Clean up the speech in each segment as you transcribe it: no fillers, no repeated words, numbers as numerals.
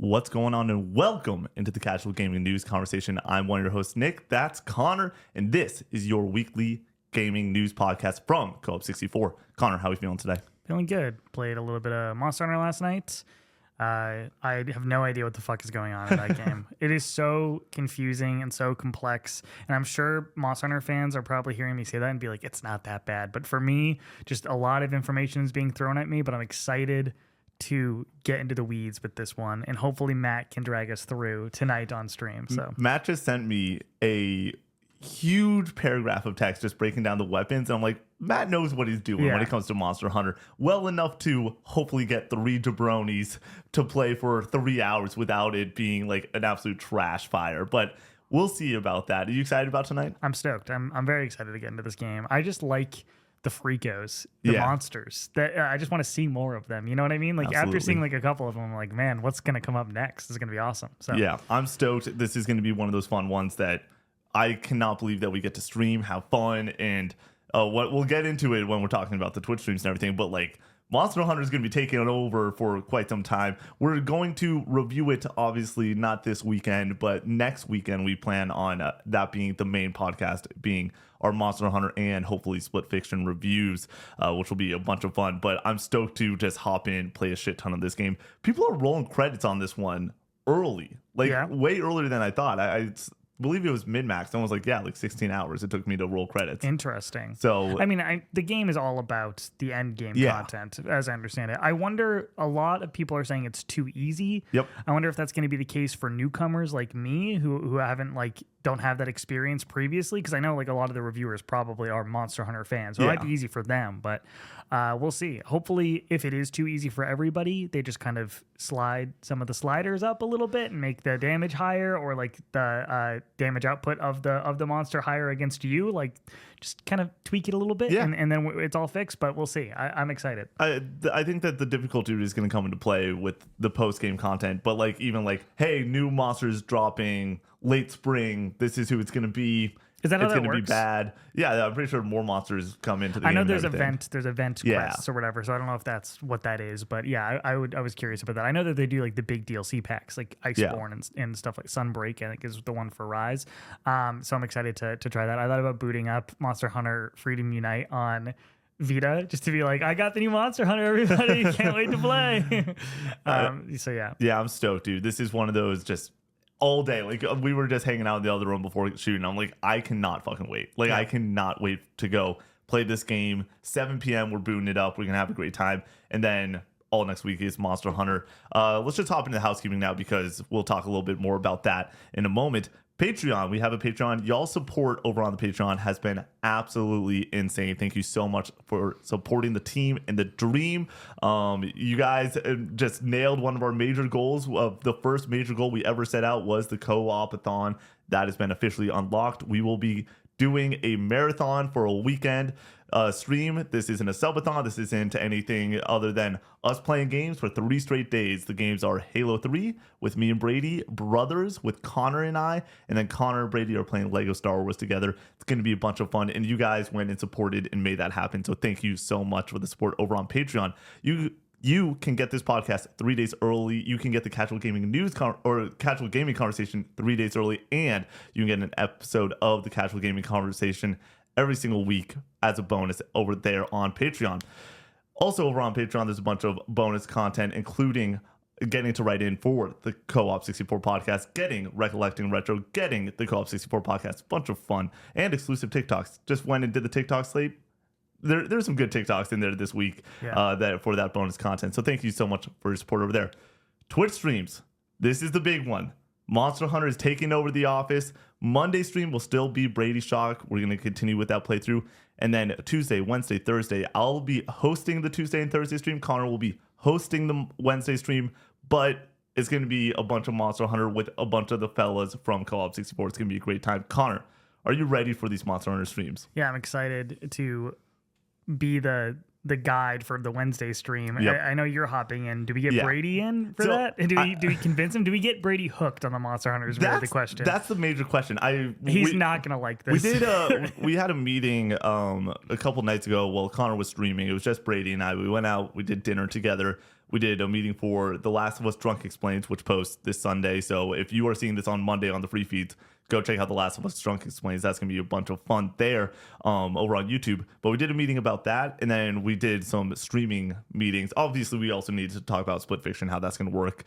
What's going on, and welcome into the Casual Gaming News Conversation. I'm one of your hosts, Nick. That's Connor, and this is your weekly gaming news podcast from Co-op 64. Connor, how are you feeling today? Feeling good. Played a little bit of Monster Hunter last night. I have no idea what the fuck is going on in that game. It is so confusing and so complex. And I'm sure Monster Hunter fans are probably hearing me say that and be like, it's not that bad. But for me, just a lot of information is being thrown at me, but I'm excited to get into the weeds with this one. And hopefully Matt can drag us through tonight on stream. So Matt just sent me a huge paragraph of text just breaking down the weapons. And I'm like, Matt knows what he's doing when it comes to Monster Hunter. Well enough to hopefully get 3 jabronis to play for 3 hours without it being like an absolute trash fire. But we'll see about that. Are you excited about tonight? I'm stoked. I'm very excited to get into this game. I just like the freakos, the monsters. That I just want to see more of them. You know what I mean? Like after seeing like a couple of them, I'm like, man, what's going to come up next? This is going to be awesome. So yeah, I'm stoked. This is going to be one of those fun ones that I cannot believe that we get to stream, have fun, and what we'll get into it when we're talking about the Twitch streams and everything. But like, Monster Hunter is going to be taking it over for quite some time. We're going to review it, obviously, not this weekend, but next weekend. We plan on that being the main podcast, being our Monster Hunter and hopefully Split Fiction reviews, which will be a bunch of fun. But I'm stoked to just hop in, play a shit ton of this game. People are rolling credits on this one early, like way earlier than I thought. I believe it was min-max. Someone was like, yeah, like 16 hours it took me to roll credits. Interesting. So I mean, the game is all about the end game content, as I understand it. I wonder, a lot of people are saying it's too easy. Yep. I wonder if that's going to be the case for newcomers like me who haven't don't have that experience previously, because I know like a lot of the reviewers probably are Monster Hunter fans, so it might be easy for them, but we'll see. Hopefully, if it is too easy for everybody, they just kind of slide some of the sliders up a little bit and make the damage higher, or like the damage output of the monster higher against you, like just kind of tweak it a little bit, and then it's all fixed. But we'll see. I'm excited. I think that the difficulty is going to come into play with the post-game content, but like even like, hey, new monsters dropping late spring, this is who it's going to be. Is that how it's that going to works? be bad? Yeah, I'm pretty sure more monsters come into the game. I know there's event quests or whatever, so I don't know if that's what that is, but yeah, I was curious about that. I know that they do like the big DLC packs, like Iceborne and stuff like Sunbreak, I think is the one for Rise. So I'm excited to try that. I thought about booting up Monster Hunter Freedom Unite on Vita just to be like, I got the new Monster Hunter, everybody, can't wait to play. So yeah, I'm stoked, dude. This is one of those just all day. Like, we were just hanging out in the other room before shooting. I'm like, I cannot fucking wait. Like, I cannot wait to go play this game. 7 p.m. We're booting it up. We're gonna have a great time. And then all next week is Monster Hunter. Let's just hop into the housekeeping now, because we'll talk a little bit more about that in a moment. Patreon. We have a Patreon. Y'all's support over on the Patreon has been absolutely insane. Thank you so much for supporting the team and the dream. You guys just nailed one of our major goals. The first major goal we ever set out was the co-op-a-thon. That has been officially unlocked. We will be doing a marathon for a weekend stream. This isn't a subathon. This isn't anything other than us playing games for 3 straight days. The games are Halo 3 with me and Brady, Brothers with Connor and I, and then Connor and Brady are playing Lego Star Wars together. It's going to be a bunch of fun, and you guys went and supported and made that happen. So thank you so much for the support over on Patreon. You can get this podcast 3 days early. You can get the Casual Gaming News or Casual Gaming Conversation 3 days early, and you can get an episode of the Casual Gaming Conversation every single week as a bonus over there on Patreon. Also over on Patreon, there's a bunch of bonus content, including getting to write in for the Co-op 64 podcast, getting Recollecting Retro, getting the Co-op 64 podcast, bunch of fun, and exclusive TikToks. Just went and did the TikTok slate. There's some good TikToks in there this week for that bonus content. So thank you so much for your support over there. Twitch streams. This is the big one. Monster Hunter is taking over the office. Monday stream will still be Brady Shock. We're going to continue with that playthrough. And then Tuesday, Wednesday, Thursday, I'll be hosting the Tuesday and Thursday stream. Connor will be hosting the Wednesday stream. But it's going to be a bunch of Monster Hunter with a bunch of the fellas from Co-op 64. It's going to be a great time. Connor, are you ready for these Monster Hunter streams? Yeah, I'm excited to be the guide for the Wednesday stream. Yep. I know you're hopping in. Do we get Brady in for that? And do we convince him? Do we get Brady hooked on the Monster Hunter? Is really the question. That's the major question. He's not gonna like this. We had a meeting a couple nights ago while Connor was streaming. It was just Brady and I. We went out. We did dinner together. We did a meeting for The Last of Us Drunk Explains, which posts this Sunday. So if you are seeing this on Monday on the free feeds, go check out The Last of Us Drunk Explains. That's going to be a bunch of fun there over on YouTube. But we did a meeting about that, and then we did some streaming meetings. Obviously, we also need to talk about Split Fiction, how that's going to work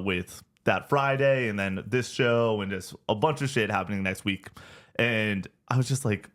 with that Friday, and then this show, and just a bunch of shit happening next week. And I was just like,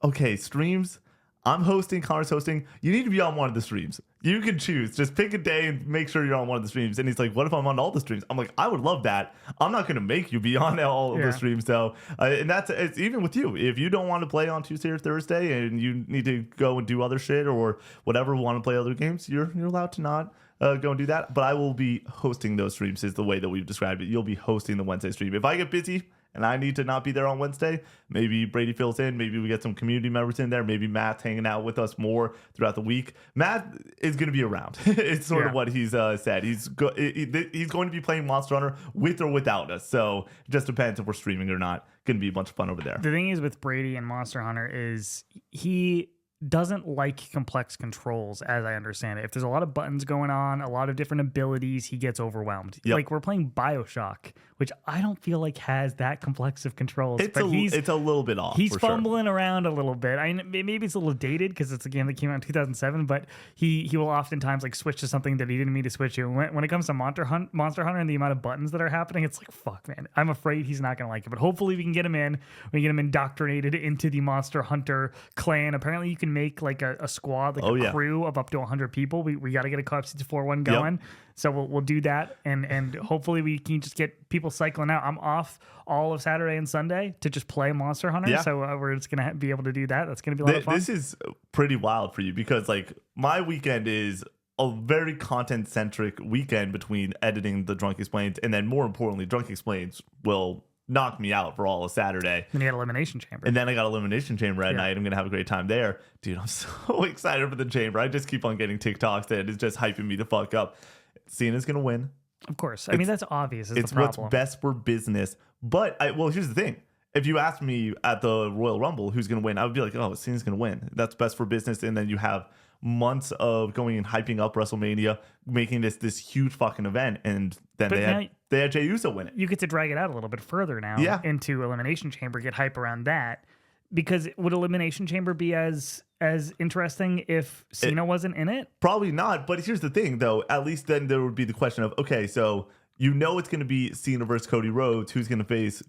okay, streams. I'm hosting, Connor's hosting. You need to be on one of the streams. You can choose. Just pick a day and make sure you're on one of the streams. And he's like, what if I'm on all the streams? I'm like, I would love that. I'm not going to make you be on all of the streams, though. And it's even with you. If you don't want to play on Tuesday or Thursday and you need to go and do other shit or whatever, want to play other games, you're allowed to not go and do that. But I will be hosting those streams is the way that we've described it. You'll be hosting the Wednesday stream. If I get busy and I need to not be there on Wednesday, maybe Brady fills in. Maybe we get some community members in there. Maybe Matt's hanging out with us more throughout the week. Matt is going to be around. It's sort of what he's said. He's going to be playing Monster Hunter with or without us. So it just depends if we're streaming or not. Going to be a bunch of fun over there. The thing is with Brady and Monster Hunter is he doesn't like complex controls, as I understand it. If there's a lot of buttons going on, a lot of different abilities, he gets overwhelmed. Yep. Like we're playing BioShock, which I don't feel like has that complex of controls. It's a little bit off. He's fumbling around a little bit. Maybe it's a little dated because it's a game that came out in 2007, but he will oftentimes like switch to something that he didn't mean to switch to. When it comes to Monster Hunter and the amount of buttons that are happening, it's like, fuck, man. I'm afraid he's not going to like it, but hopefully we can get him in. We can get him indoctrinated into the Monster Hunter clan. Apparently you can make like a squad, like a crew of up to 100 people. We got to get a Co-op 4-1 going. Yep. So we'll do that, and hopefully we can just get people cycling out. I'm off all of Saturday and Sunday to just play Monster Hunter, so we're just gonna be able to do that. That's gonna be a lot of fun. This is pretty wild for you because like my weekend is a very content centric weekend between editing the Drunk Explains, and then more importantly, Drunk Explains will knock me out for all of Saturday. And you got Elimination Chamber. And then I got Elimination Chamber at night. I'm going to have a great time there. Dude, I'm so excited for the Chamber. I just keep on getting TikToks that is just hyping me the fuck up. Cena's going to win. Of course. I mean, that's obvious. It's what's best for business. But, here's the thing. If you asked me at the Royal Rumble who's going to win, I would be like, oh, Cena's going to win. That's best for business. And then you have months of going and hyping up WrestleMania, making this huge fucking event. And then they had Jey Uso win it. You get to drag it out a little bit further now into Elimination Chamber, get hype around that. Because would Elimination Chamber be as interesting if Cena wasn't in it? Probably not. But here's the thing, though. At least then there would be the question of, okay, so you know it's going to be Cena versus Cody Rhodes. Who's going to face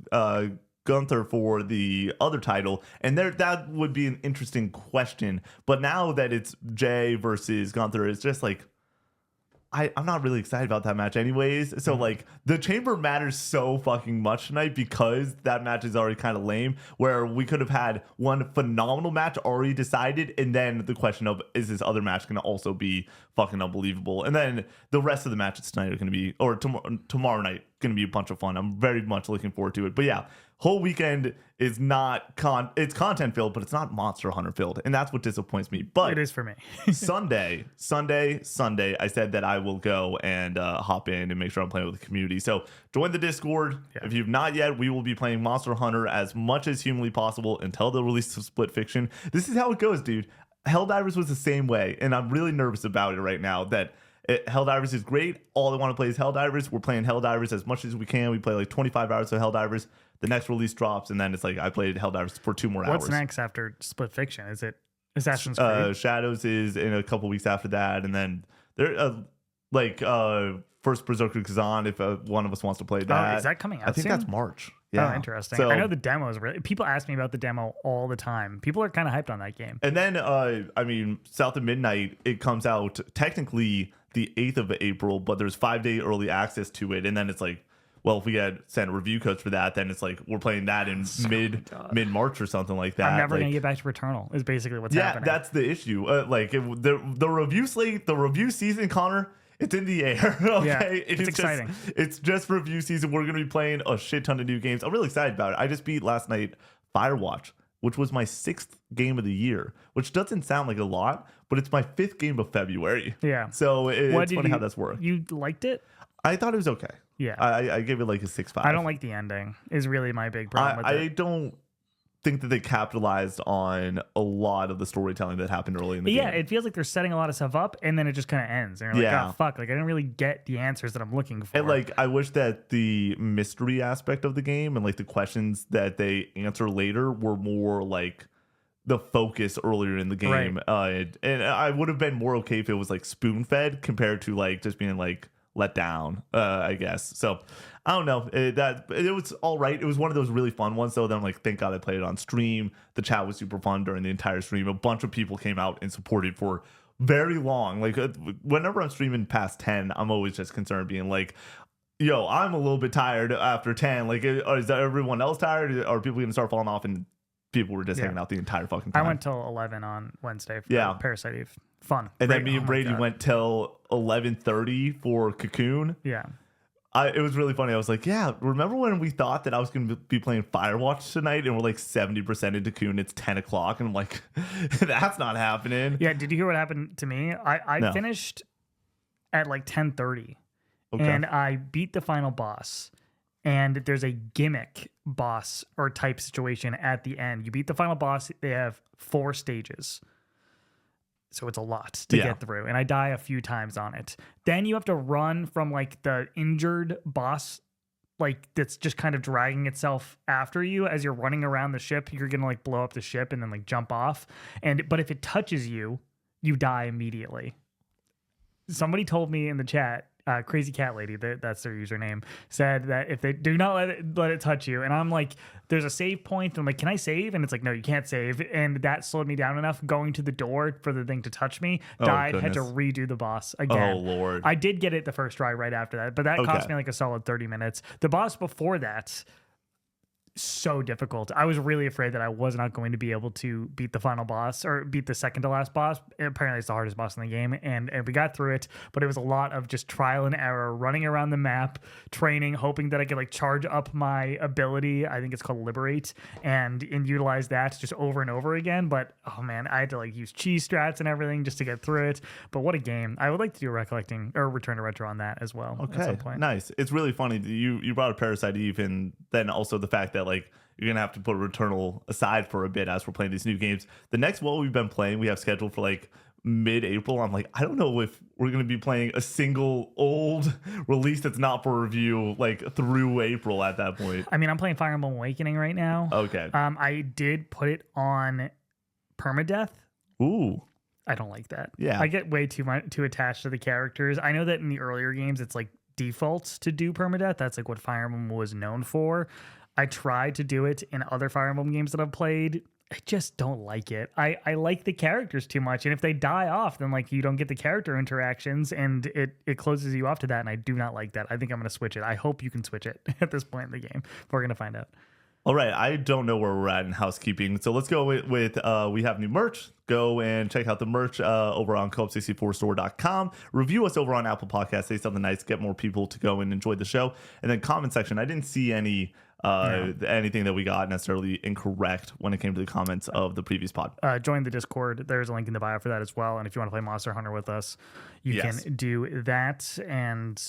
Gunther for the other title? And that would be an interesting question. But now that it's Jay versus Gunther, it's just like, I'm not really excited about that match anyways. So like the Chamber matters so fucking much tonight because that match is already kind of lame, where we could have had one phenomenal match already decided, and then the question of, is this other match going to also be fucking unbelievable? And then the rest of the matches tonight are going to be, or tomorrow night, going to be a bunch of fun. I'm very much looking forward to it. But yeah, whole weekend is not it's content filled, but it's not Monster Hunter filled, and that's what disappoints me. But it is for me. Sunday, I said that I will go and hop in and make sure I'm playing with the community. So join the Discord. If you've not yet, we will be playing Monster Hunter as much as humanly possible until the release of Split Fiction. This is how it goes, dude. Helldivers was the same way, and I'm really nervous about it right now. Helldivers is great. All I want to play is Helldivers. We're playing Helldivers as much as we can. We play like 25 hours of Helldivers. The next release drops, and then it's like I played Helldivers for 2 more hours. What's next after Split Fiction? Is it Assassin's Creed? Shadows is in a couple weeks after that, and then there first Berserker Kazan if one of us wants to play that. Oh, is that coming out I think soon? that's March. Yeah. Oh, interesting. So, I know the demo is really... People ask me about the demo all the time. People are kind of hyped on that game. And then, South of Midnight, it comes out technically the 8th of April, but there's 5-day early access to it. And then it's like, well, if we get sent review codes for that, then it's like we're playing that in mid-March or something like that. I'm never going to get back to Returnal is basically what's happening. Yeah, that's the issue. The review slate, the review season, Connor, it's in the air. Okay, yeah, it's exciting. It's just review season. We're going to be playing a shit ton of new games. I'm really excited about it. I just beat last night Firewatch, which was my 6th game of the year, which doesn't sound like a lot, but it's my 5th game of February. Yeah. So it's funny how that's worked. You liked it? I thought it was okay. Yeah. I gave it like a 6.5. I don't like the ending is really my big problem with it. I don't think that they capitalized on a lot of the storytelling that happened early in the game. Yeah, it feels like they're setting a lot of stuff up, and then it just kind of ends. And you're like, oh, fuck. Like, I didn't really get the answers that I'm looking for. And, like, I wish that the mystery aspect of the game and, like, the questions that they answer later were more, like, the focus earlier in the game. Right. And I would have been more okay if it was, like, spoon-fed compared to, like, just being, like, let down, I guess. So I don't know. It was all right. It was one of those really fun ones, though. Then I'm like, thank God I played it on stream. The chat was super fun during the entire stream. A bunch of people came out and supported for very long. Like, whenever I'm streaming past 10, I'm always just concerned being like, yo, I'm a little bit tired after 10. Like, is everyone else tired? Are people going to start falling off? And people were just hanging out the entire fucking time. I went till 11 on Wednesday for Parasite Eve. Fun. And then me and Brady went till 11:30 for Cocoon. Yeah. It was really funny. I was like, yeah, remember when we thought that I was going to be playing Firewatch tonight and we're like 70% into Cocoon, it's 10 o'clock. And I'm like, that's not happening. Yeah. Did you hear what happened to me? I finished at like 10:30 and I beat the final boss. And there's a gimmick boss or type situation at the end. You beat the final boss. They have 4 stages. So it's a lot to get through. And I die a few times on it. Then you have to run from like the injured boss, like that's just kind of dragging itself after you as you're running around the ship. You're going to like blow up the ship and then like jump off. But if it touches you, you die immediately. Somebody told me in the chat, Crazy Cat Lady, that's their username, said that if they do not let it touch you, and I'm like, there's a save point. I'm like, can I save? And it's like, no, you can't save. And that slowed me down enough. Going to the door for the thing to touch me, died, had to redo the boss again. Oh Lord! I did get it the first try right after that, but that cost me like a solid 30 minutes. The boss before that, so difficult. I was really afraid that I was not going to be able to beat the final boss or beat the second to last boss. Apparently it's the hardest boss in the game, and we got through it, but it was a lot of just trial and error, running around the map, training, hoping that I could like charge up my ability. I think it's called Liberate, and utilize that just over and over again. But oh man, I had to like use cheese strats and everything just to get through it. But what a game. I would like to do a recollecting or return to retro on that as well. Okay, at some point. Nice. It's really funny that you brought up Parasite Eve, and then also the fact that like you're gonna have to put Returnal aside for a bit as we're playing these new games. The next one we've been playing, we have scheduled for like mid-April. I'm like, I don't know if we're gonna be playing a single old release that's not for review like through April at that point. I mean, I'm playing Fire Emblem Awakening right now. Okay. I did put it on permadeath. Ooh. I don't like that. Yeah. I get way too attached to the characters. I know that in the earlier games it's like default to do permadeath. That's like what Fire Emblem was known for. I tried to do it in other Fire Emblem games that I've played. I just don't like it. I like the characters too much. And if they die off, then like you don't get the character interactions and it closes you off to that. And I do not like that. I think I'm going to switch it. I hope you can switch it at this point in the game. We're going to find out. All right, I don't know where we're at in housekeeping, so let's go with we have new merch. Go and check out the merch over on co-op64store.com. Review us over on Apple Podcasts. Say something nice, get more people to go and enjoy the show. And then comment section. I didn't see anything that we got necessarily incorrect when it came to the comments of the previous pod. Join the Discord. There's a link in the bio for that as well. And if you want to play Monster Hunter with us, you can do that. And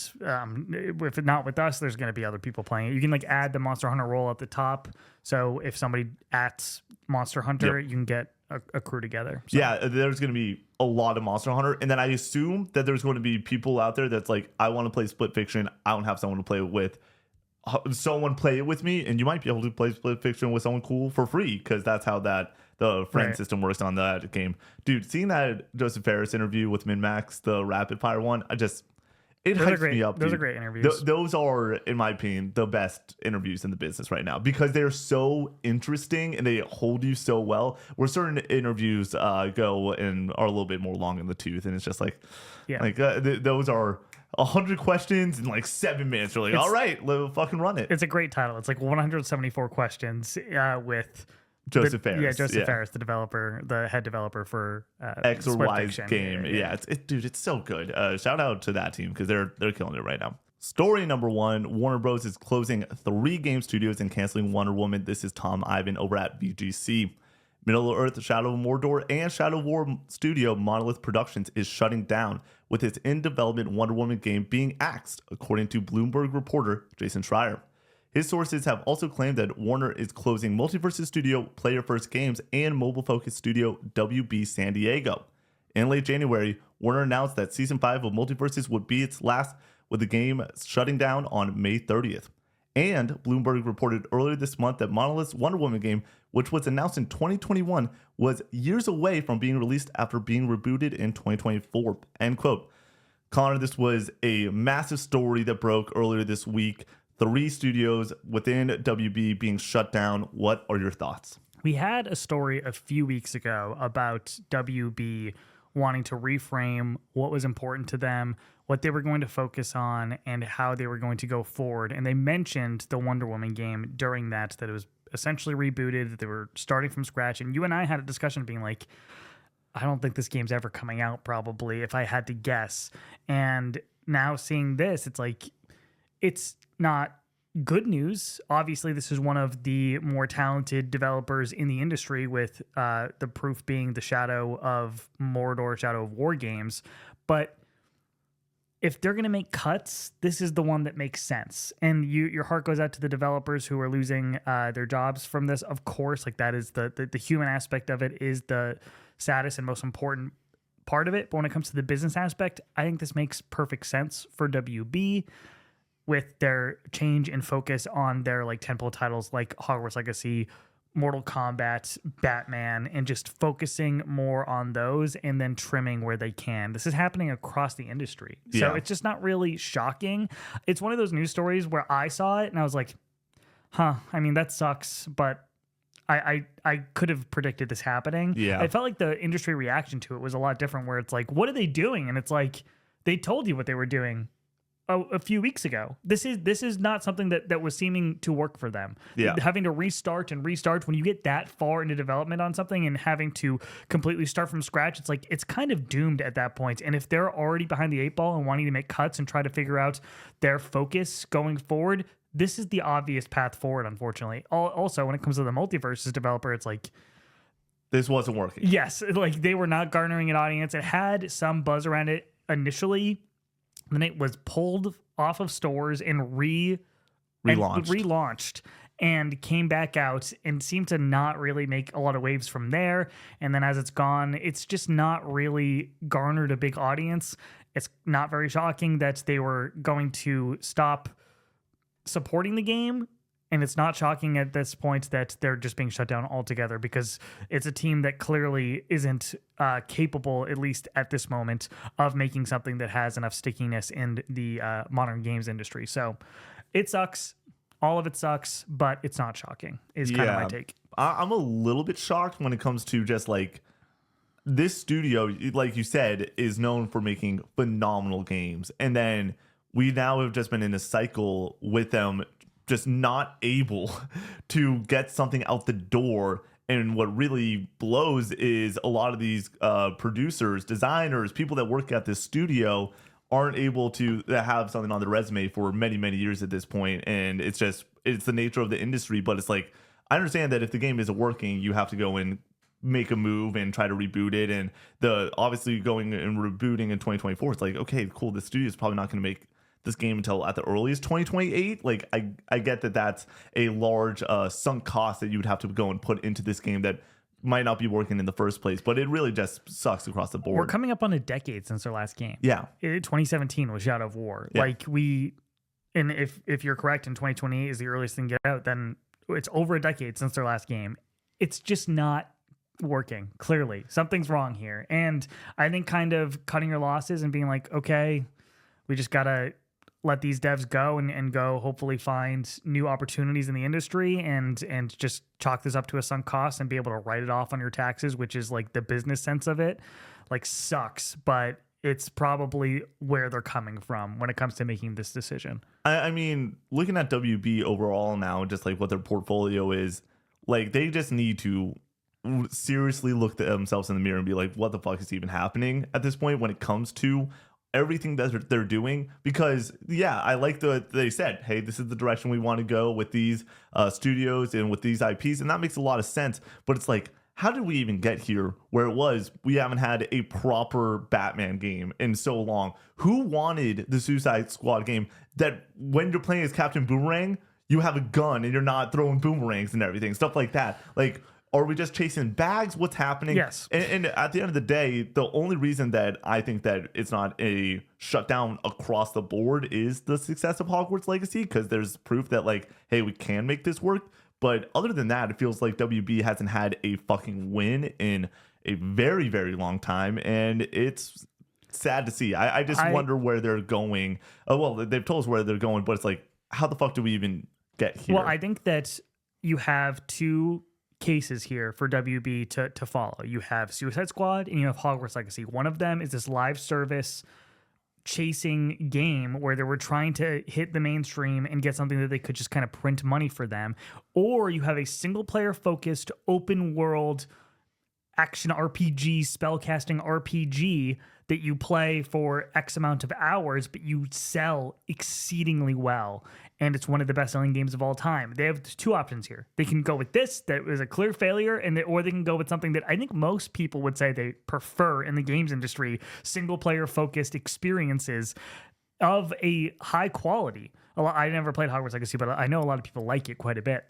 if not with us, there's going to be other people playing it. You can like add the Monster Hunter role at the top. So if somebody at Monster Hunter, you can get a crew together. So. Yeah, there's going to be a lot of Monster Hunter. And then I assume that there's going to be people out there that's like, I want to play Split Fiction. I don't have someone to play it with. Someone play it with me, and you might be able to play Split Fiction with someone cool for free, because that's how the friend system works on that game. Dude, seeing that Joseph Ferris interview with MinMax, the rapid fire one, it hypes me up. Those are great interviews. Those are, in my opinion, the best interviews in the business right now, because they're so interesting and they hold you so well. Where certain interviews go and are a little bit more long in the tooth, and it's just like, those are 100 questions in like 7 minutes. You're like, all right, let's fucking run it. It's a great title. It's like 174 questions with Joseph Ferris. Yeah, Joseph Ferris, the head developer for X or Y's Fiction. game. Yeah, dude, it's so good. Shout out to that team, because they're killing it right now. Story number 1, Warner Bros. Is closing 3 game studios and canceling Wonder Woman. This is Tom Ivan over at VGC. Middle-earth, Shadow of Mordor, and Shadow of War studio Monolith Productions is shutting down, with its in-development Wonder Woman game being axed, according to Bloomberg reporter Jason Schreier. His sources have also claimed that Warner is closing Multiverse's studio Player First Games and mobile-focused studio WB San Diego. In late January, Warner announced that Season 5 of Multiverses would be its last, with the game shutting down on May 30th. And Bloomberg reported earlier this month that Monolith's Wonder Woman game, which was announced in 2021, was years away from being released after being rebooted in 2024. End quote. Connor, this was a massive story that broke earlier this week. 3 studios within WB being shut down. What are your thoughts? We had a story a few weeks ago about WB wanting to reframe what was important to them, what they were going to focus on, and how they were going to go forward. And they mentioned the Wonder Woman game during that it was essentially rebooted, that they were starting from scratch. And you and I had a discussion being like, I don't think this game's ever coming out, probably, if I had to guess. And now seeing this, it's like, it's not good news. Obviously, this is one of the more talented developers in the industry, with the proof being the Shadow of Mordor, Shadow of War games. But if they're going to make cuts, this is the one that makes sense. And your heart goes out to the developers who are losing their jobs from this. Of course, like that is the human aspect of it is the saddest and most important part of it. But when it comes to the business aspect, I think this makes perfect sense for WB, with their change in focus on their like tentpole titles like Hogwarts Legacy, Mortal Kombat, Batman, and just focusing more on those and then trimming where they can. This is happening across the industry. So it's just not really shocking. It's one of those news stories where I saw it and I was like, I mean, that sucks, but I could have predicted this happening. Yeah. I felt like the industry reaction to it was a lot different, where it's like, what are they doing? And it's like, they told you what they were doing a few weeks ago. This is not something that was seeming to work for them. Yeah. Having to restart when you get that far into development on something and having to completely start from scratch, it's like, it's kind of doomed at that point. And if they're already behind the 8 ball and wanting to make cuts and try to figure out their focus going forward, this is the obvious path forward, unfortunately. Also, when it comes to the Multiverses developer, it's like, this wasn't working. Yes, like they were not garnering an audience. It had some buzz around it initially. Then it was pulled off of stores and relaunched and came back out and seemed to not really make a lot of waves from there. And then as it's gone, it's just not really garnered a big audience. It's not very shocking that they were going to stop supporting the game. And it's not shocking at this point that they're just being shut down altogether, because it's a team that clearly isn't capable, at least at this moment, of making something that has enough stickiness in the modern games industry. So it sucks. All of it sucks, but it's not shocking, is kind of my take. I'm a little bit shocked when it comes to just like this studio, like you said, is known for making phenomenal games. And then we now have just been in a cycle with them just not able to get something out the door. And what really blows is a lot of these producers, designers, people that work at this studio aren't able to have something on their resume for many, many years at this point. And it's the nature of the industry. But it's like, I understand that if the game isn't working, you have to go and make a move and try to reboot it. And obviously going and rebooting in 2024, it's like, okay, cool, the studio is probably not going to make this game until at the earliest 2028. Like I get that that's a large sunk cost that you would have to go and put into this game that might not be working in the first place, but it really just sucks across the board. We're coming up on a decade since our last game. Yeah. 2017 was Shadow of War. Yeah. And if you're correct, in 2028 is the earliest thing to get out, then it's over a decade since their last game. It's just not working. Clearly something's wrong here. And I think kind of cutting your losses and being like, okay, we just gotta let these devs go and go hopefully find new opportunities in the industry and just chalk this up to a sunk cost and be able to write it off on your taxes, which is like the business sense of it, like sucks, but it's probably where they're coming from when it comes to making this decision. I mean, looking at WB overall now, just like what their portfolio is, like they just need to seriously look at themselves in the mirror and be like, what the fuck is even happening at this point when it comes to everything that they're doing? Because I like they said, hey, this is the direction we want to go with these studios and with these IPs, and that makes a lot of sense. But it's like, how did we even get here where it was we haven't had a proper Batman game in so long? Who wanted the Suicide Squad game that when you're playing as Captain Boomerang, you have a gun and you're not throwing boomerangs and everything, stuff like that. Like, are we just chasing bags? What's happening? Yes. And at the end of the day, the only reason that I think that it's not a shutdown across the board is the success of Hogwarts Legacy, because there's proof that, like, hey, we can make this work. But other than that, it feels like WB hasn't had a fucking win in a very, very long time. And it's sad to see. I just wonder where they're going. Well, they've told us where they're going, but it's like, how the fuck do we even get here? Well, I think that you have two cases here for WB to follow. You have Suicide Squad and you have Hogwarts Legacy. One of them is this live service chasing game where they were trying to hit the mainstream and get something that they could just kind of print money for them. Or you have a single player focused open world action RPG, spellcasting RPG that you play for X amount of hours, but you sell exceedingly well. And it's one of the best selling games of all time. They have two options here. They can go with this, that was a clear failure, or they can go with something that I think most people would say they prefer in the games industry, single player focused experiences of a high quality. I never played Hogwarts Legacy, but I know a lot of people like it quite a bit.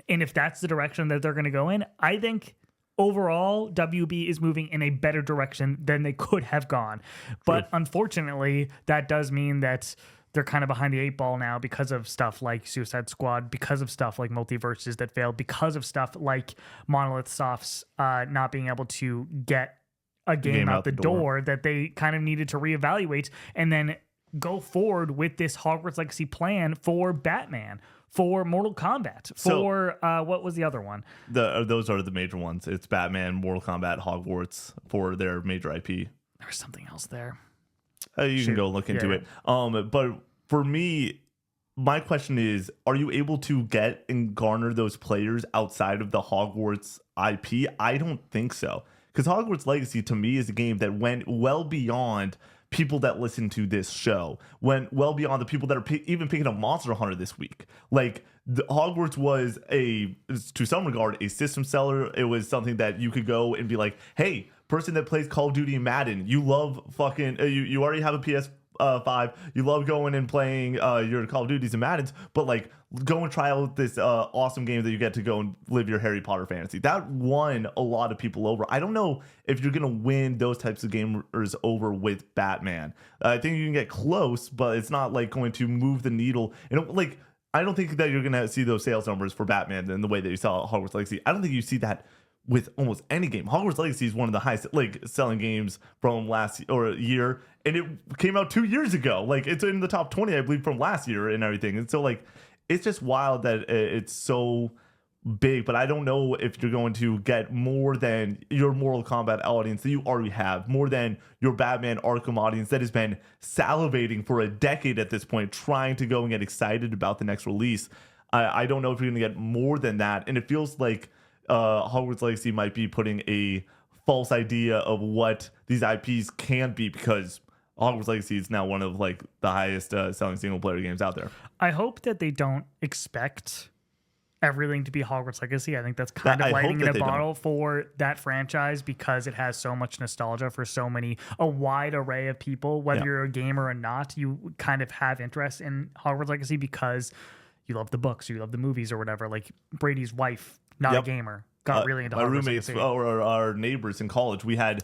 And if that's the direction that they're going to go in, I think overall, WB is moving in a better direction than they could have gone. But unfortunately, that does mean that they're kind of behind the eight ball now because of stuff like Suicide Squad, because of stuff like Multiverses that failed, because of stuff like Monolith Soft's not being able to get a game out the door that they kind of needed to reevaluate and then go forward with this Hogwarts Legacy plan for Batman, for Mortal Kombat, for what was the other one? Those are the major ones. It's Batman, Mortal Kombat, Hogwarts for their major IP. There was something else there. You can go look into it. But for me, my question is, are you able to get and garner those players outside of the Hogwarts IP? I don't think so. Because Hogwarts Legacy, to me, is a game that went well beyond people that listen to this show, went well beyond the people that are even picking up Monster Hunter this week. Like, Hogwarts was to some regard, a system seller. It was something that you could go and be like, hey, person that plays Call of Duty and Madden, you love fucking, you already have a PS5, you love going and playing your Call of Duties and Maddens, but like, go and try out this awesome game that you get to go and live your Harry Potter fantasy. That won a lot of people over. I don't know if you're going to win those types of gamers over with Batman. I think you can get close, but it's not like going to move the needle. Like, I don't think that you're going to see those sales numbers for Batman in the way that you saw Hogwarts Legacy. I don't think you see that with almost any game. Hogwarts Legacy is one of the highest selling games from last year, and it came out 2 years ago. Like, it's in the top 20, I believe, from last year and everything. And so, like, it's just wild that it's so big, but I don't know if you're going to get more than your Mortal Kombat audience that you already have, more than your Batman Arkham audience that has been salivating for a decade at this point, trying to go and get excited about the next release. I don't know if you're going to get more than that, and it feels like Hogwarts Legacy might be putting a false idea of what these IPs can be, because Hogwarts Legacy is now one of like the highest selling single player games out there. I hope that they don't expect everything to be Hogwarts Legacy. I think that's kind of lightning in a bottle for that franchise, because it has so much nostalgia for a wide array of people. Whether you're a gamer or not, you kind of have interest in Hogwarts Legacy because you love the books, or you love the movies or whatever. Like Brady's wife, not a gamer, got really into my Hogwarts roommates Legacy. or our neighbors in college. We had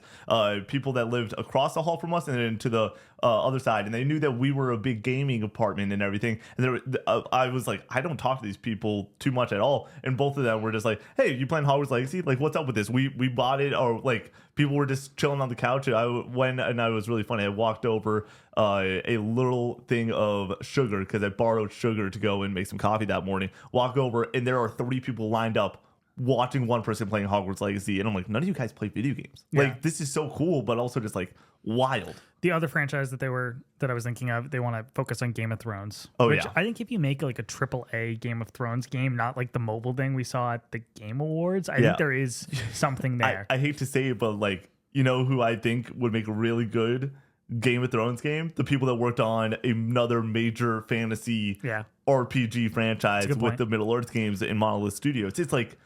people that lived across the hall from us and then to the other side, and they knew that we were a big gaming apartment and everything. And I was like, I don't talk to these people too much at all, and both of them were just like, hey, you playing Hogwarts Legacy? Like, what's up with this? We bought it, or like people were just chilling on the couch. And I was really funny. I walked over a little thing of sugar because I borrowed sugar to go and make some coffee that morning. Walk over, and there are 30 people lined up watching one person playing Hogwarts Legacy, and I'm like, none of you guys play video games. Like, this is so cool, but also just like wild. The other franchise that I was thinking of, they want to focus on Game of Thrones. Oh, which yeah. I think if you make like a AAA Game of Thrones game, not like the mobile thing we saw at the Game Awards, I think there is something there. I hate to say it, but like, you know who I think would make a really good Game of Thrones game? The people that worked on another major fantasy RPG franchise with the Middle Earth games in Monolith Studios. It's like,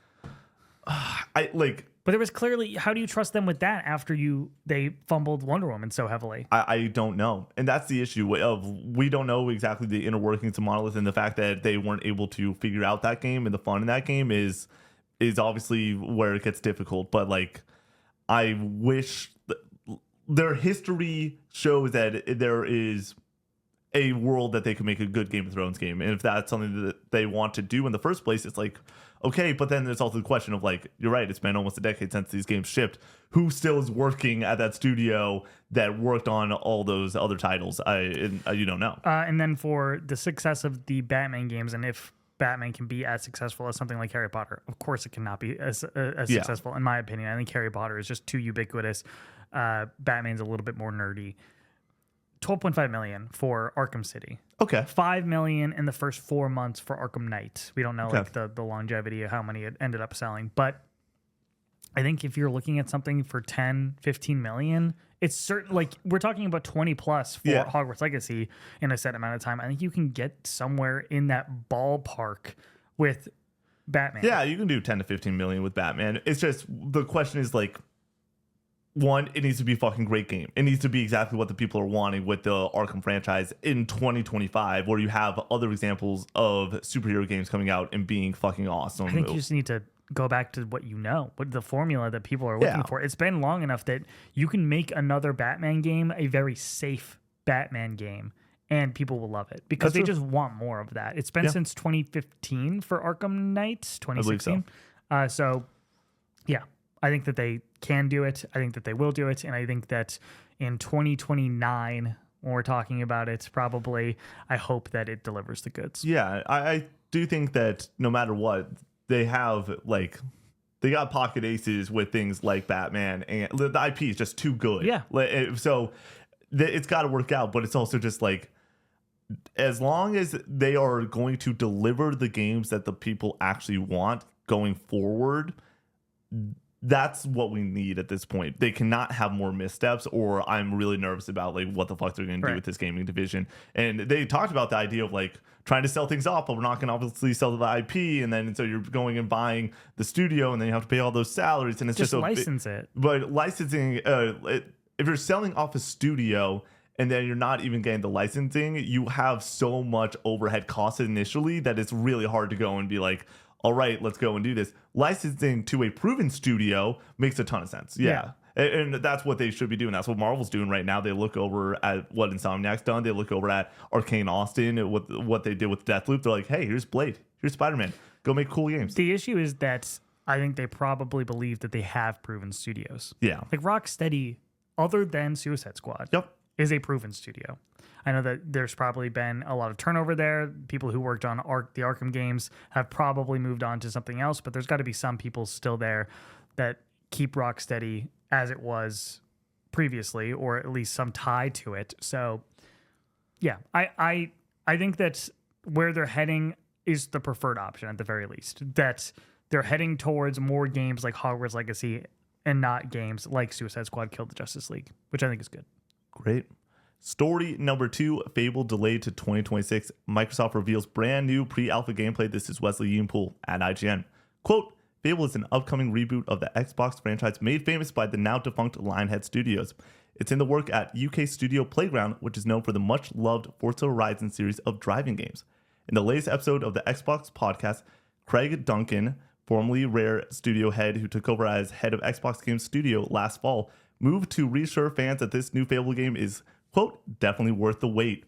But there was clearly, how do you trust them with that after they fumbled Wonder Woman so heavily? I don't know. And that's the issue of we don't know exactly the inner workings of Monolith, and the fact that they weren't able to figure out that game and the fun in that game is obviously where it gets difficult. But like, I wish their history shows that there is a world that they could make a good Game of Thrones game. And if that's something that they want to do in the first place, it's like, okay, but then there's also the question of like, you're right, it's been almost a decade since these games shipped. Who still is working at that studio that worked on all those other titles? You don't know. And then for the success of the Batman games, and if Batman can be as successful as something like Harry Potter, of course it cannot be as successful, in my opinion. I think Harry Potter is just too ubiquitous. Batman's a little bit more nerdy. 12.5 million for Arkham City. Okay. 5 million in the first 4 months for Arkham Knight. We don't know like the longevity of how many it ended up selling, but I think if you're looking at something for 10, 15 million, it's certain, like we're talking about 20 plus for Hogwarts Legacy in a set amount of time. I think you can get somewhere in that ballpark with Batman. Yeah, you can do 10 to 15 million with Batman. It's just the question is like, one, it needs to be a fucking great game. It needs to be exactly what the people are wanting with the Arkham franchise in 2025, where you have other examples of superhero games coming out and being fucking awesome. I think you just need to go back to what you know, what the formula that people are looking for. It's been long enough that you can make another Batman game a very safe Batman game, and people will love it because they just want more of that. It's been since 2015 for Arkham Knight, 2016. I believe so. Yeah, I think that they can do it. I think that they will do it. And I think that in 2029, when we're talking about it, probably, I hope that it delivers the goods. Yeah, I do think that no matter what, they have, like, they got pocket aces with things like Batman, and the IP is just too good. Yeah. So it's got to work out, but it's also just like, as long as they are going to deliver the games that the people actually want going forward, that's what we need at this point. They cannot have more missteps, or I'm really nervous about like what the fuck they're going to do with this gaming division. And they talked about the idea of like trying to sell things off, but we're not going to obviously sell the IP, and then so you're going and buying the studio, and then you have to pay all those salaries, and it's just license it. But licensing, if you're selling off a studio and then you're not even getting the licensing, you have so much overhead costs initially that it's really hard to go and be like, all right, let's go and do this. Licensing to a proven studio makes a ton of sense. Yeah. And that's what they should be doing. That's what Marvel's doing right now. They look over at what Insomniac's done. They look over at Arcane Austin, what they did with Deathloop. They're like, hey, here's Blade. Here's Spider-Man. Go make cool games. The issue is that I think they probably believe that they have proven studios. Yeah. Like Rocksteady, other than Suicide Squad, is a proven studio. I know that there's probably been a lot of turnover there. People who worked on the Arkham games have probably moved on to something else, but there's got to be some people still there that keep Rocksteady as it was previously, or at least some tie to it. So, yeah, I think that where they're heading is the preferred option at the very least. That they're heading towards more games like Hogwarts Legacy and not games like Suicide Squad Killed the Justice League, which I think is good. Great. Story number 2, Fable delayed to 2026. Microsoft reveals brand new pre-alpha gameplay. This is Wesley Yunpool at IGN. Quote, Fable is an upcoming reboot of the Xbox franchise made famous by the now defunct Lionhead Studios. It's in the work at UK studio Playground, which is known for the much-loved Forza Horizon series of driving games. In the latest episode of the Xbox podcast, Craig Duncan, formerly Rare studio head who took over as head of Xbox Game Studio last fall, moved to reassure fans that this new Fable game is, quote, definitely worth the wait.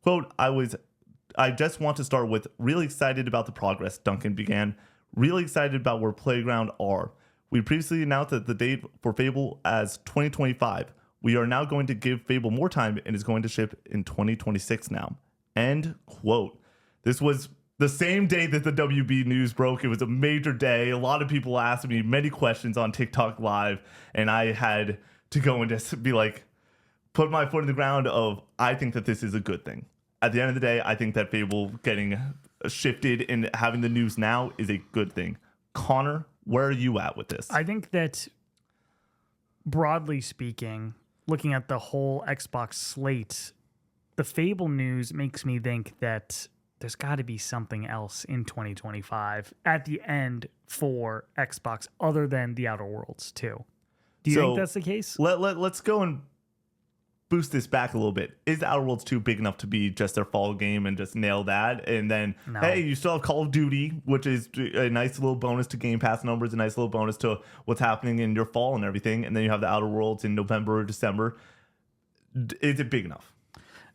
Quote, I just want to start with really excited about the progress, Duncan began. Really excited about where Playground are. We previously announced that the date for Fable as 2025. We are now going to give Fable more time and is going to ship in 2026 now. End quote. This was the same day that the WB news broke. It was a major day. A lot of people asked me many questions on TikTok Live, and I had to go and just be like, put my foot in the ground of, I think that this is a good thing. At the end of the day, I think that Fable getting shifted and having the news now is a good thing. Connor, where are you at with this? I think that, broadly speaking, looking at the whole Xbox slate, the Fable news makes me think that there's got to be something else in 2025 at the end for Xbox other than the Outer Worlds too. Do you think that's the case? Let's go and boost this back a little bit. Is Outer Worlds 2 big enough to be just their fall game and just nail that? And then, hey, you still have Call of Duty, which is a nice little bonus to Game Pass numbers, a nice little bonus to what's happening in your fall and everything. And then you have the Outer Worlds in November or December. Is it big enough?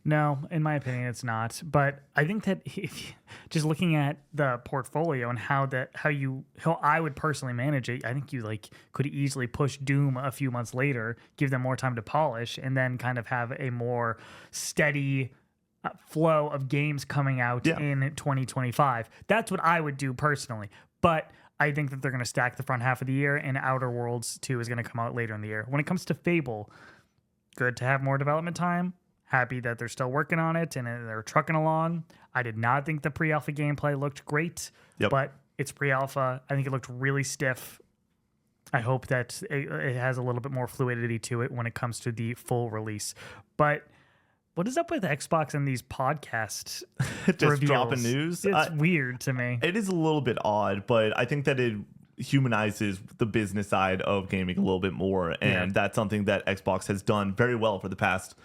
No, in my opinion, it's not. But I think that just looking at the portfolio and how I would personally manage it, I think you could easily push Doom a few months later, give them more time to polish, and then kind of have a more steady flow of games coming out in 2025. That's what I would do personally. But I think that they're going to stack the front half of the year, and Outer Worlds 2 is going to come out later in the year. When it comes to Fable, good to have more development time. Happy that they're still working on it and they're trucking along. I did not think the pre-alpha gameplay looked great, but it's pre-alpha. I think it looked really stiff. I hope that it has a little bit more fluidity to it when it comes to the full release. But what is up with Xbox and these podcasts? Just reveals? dropping news? It's weird to me. It is a little bit odd, but I think that it humanizes the business side of gaming a little bit more. And that's something that Xbox has done very well for the past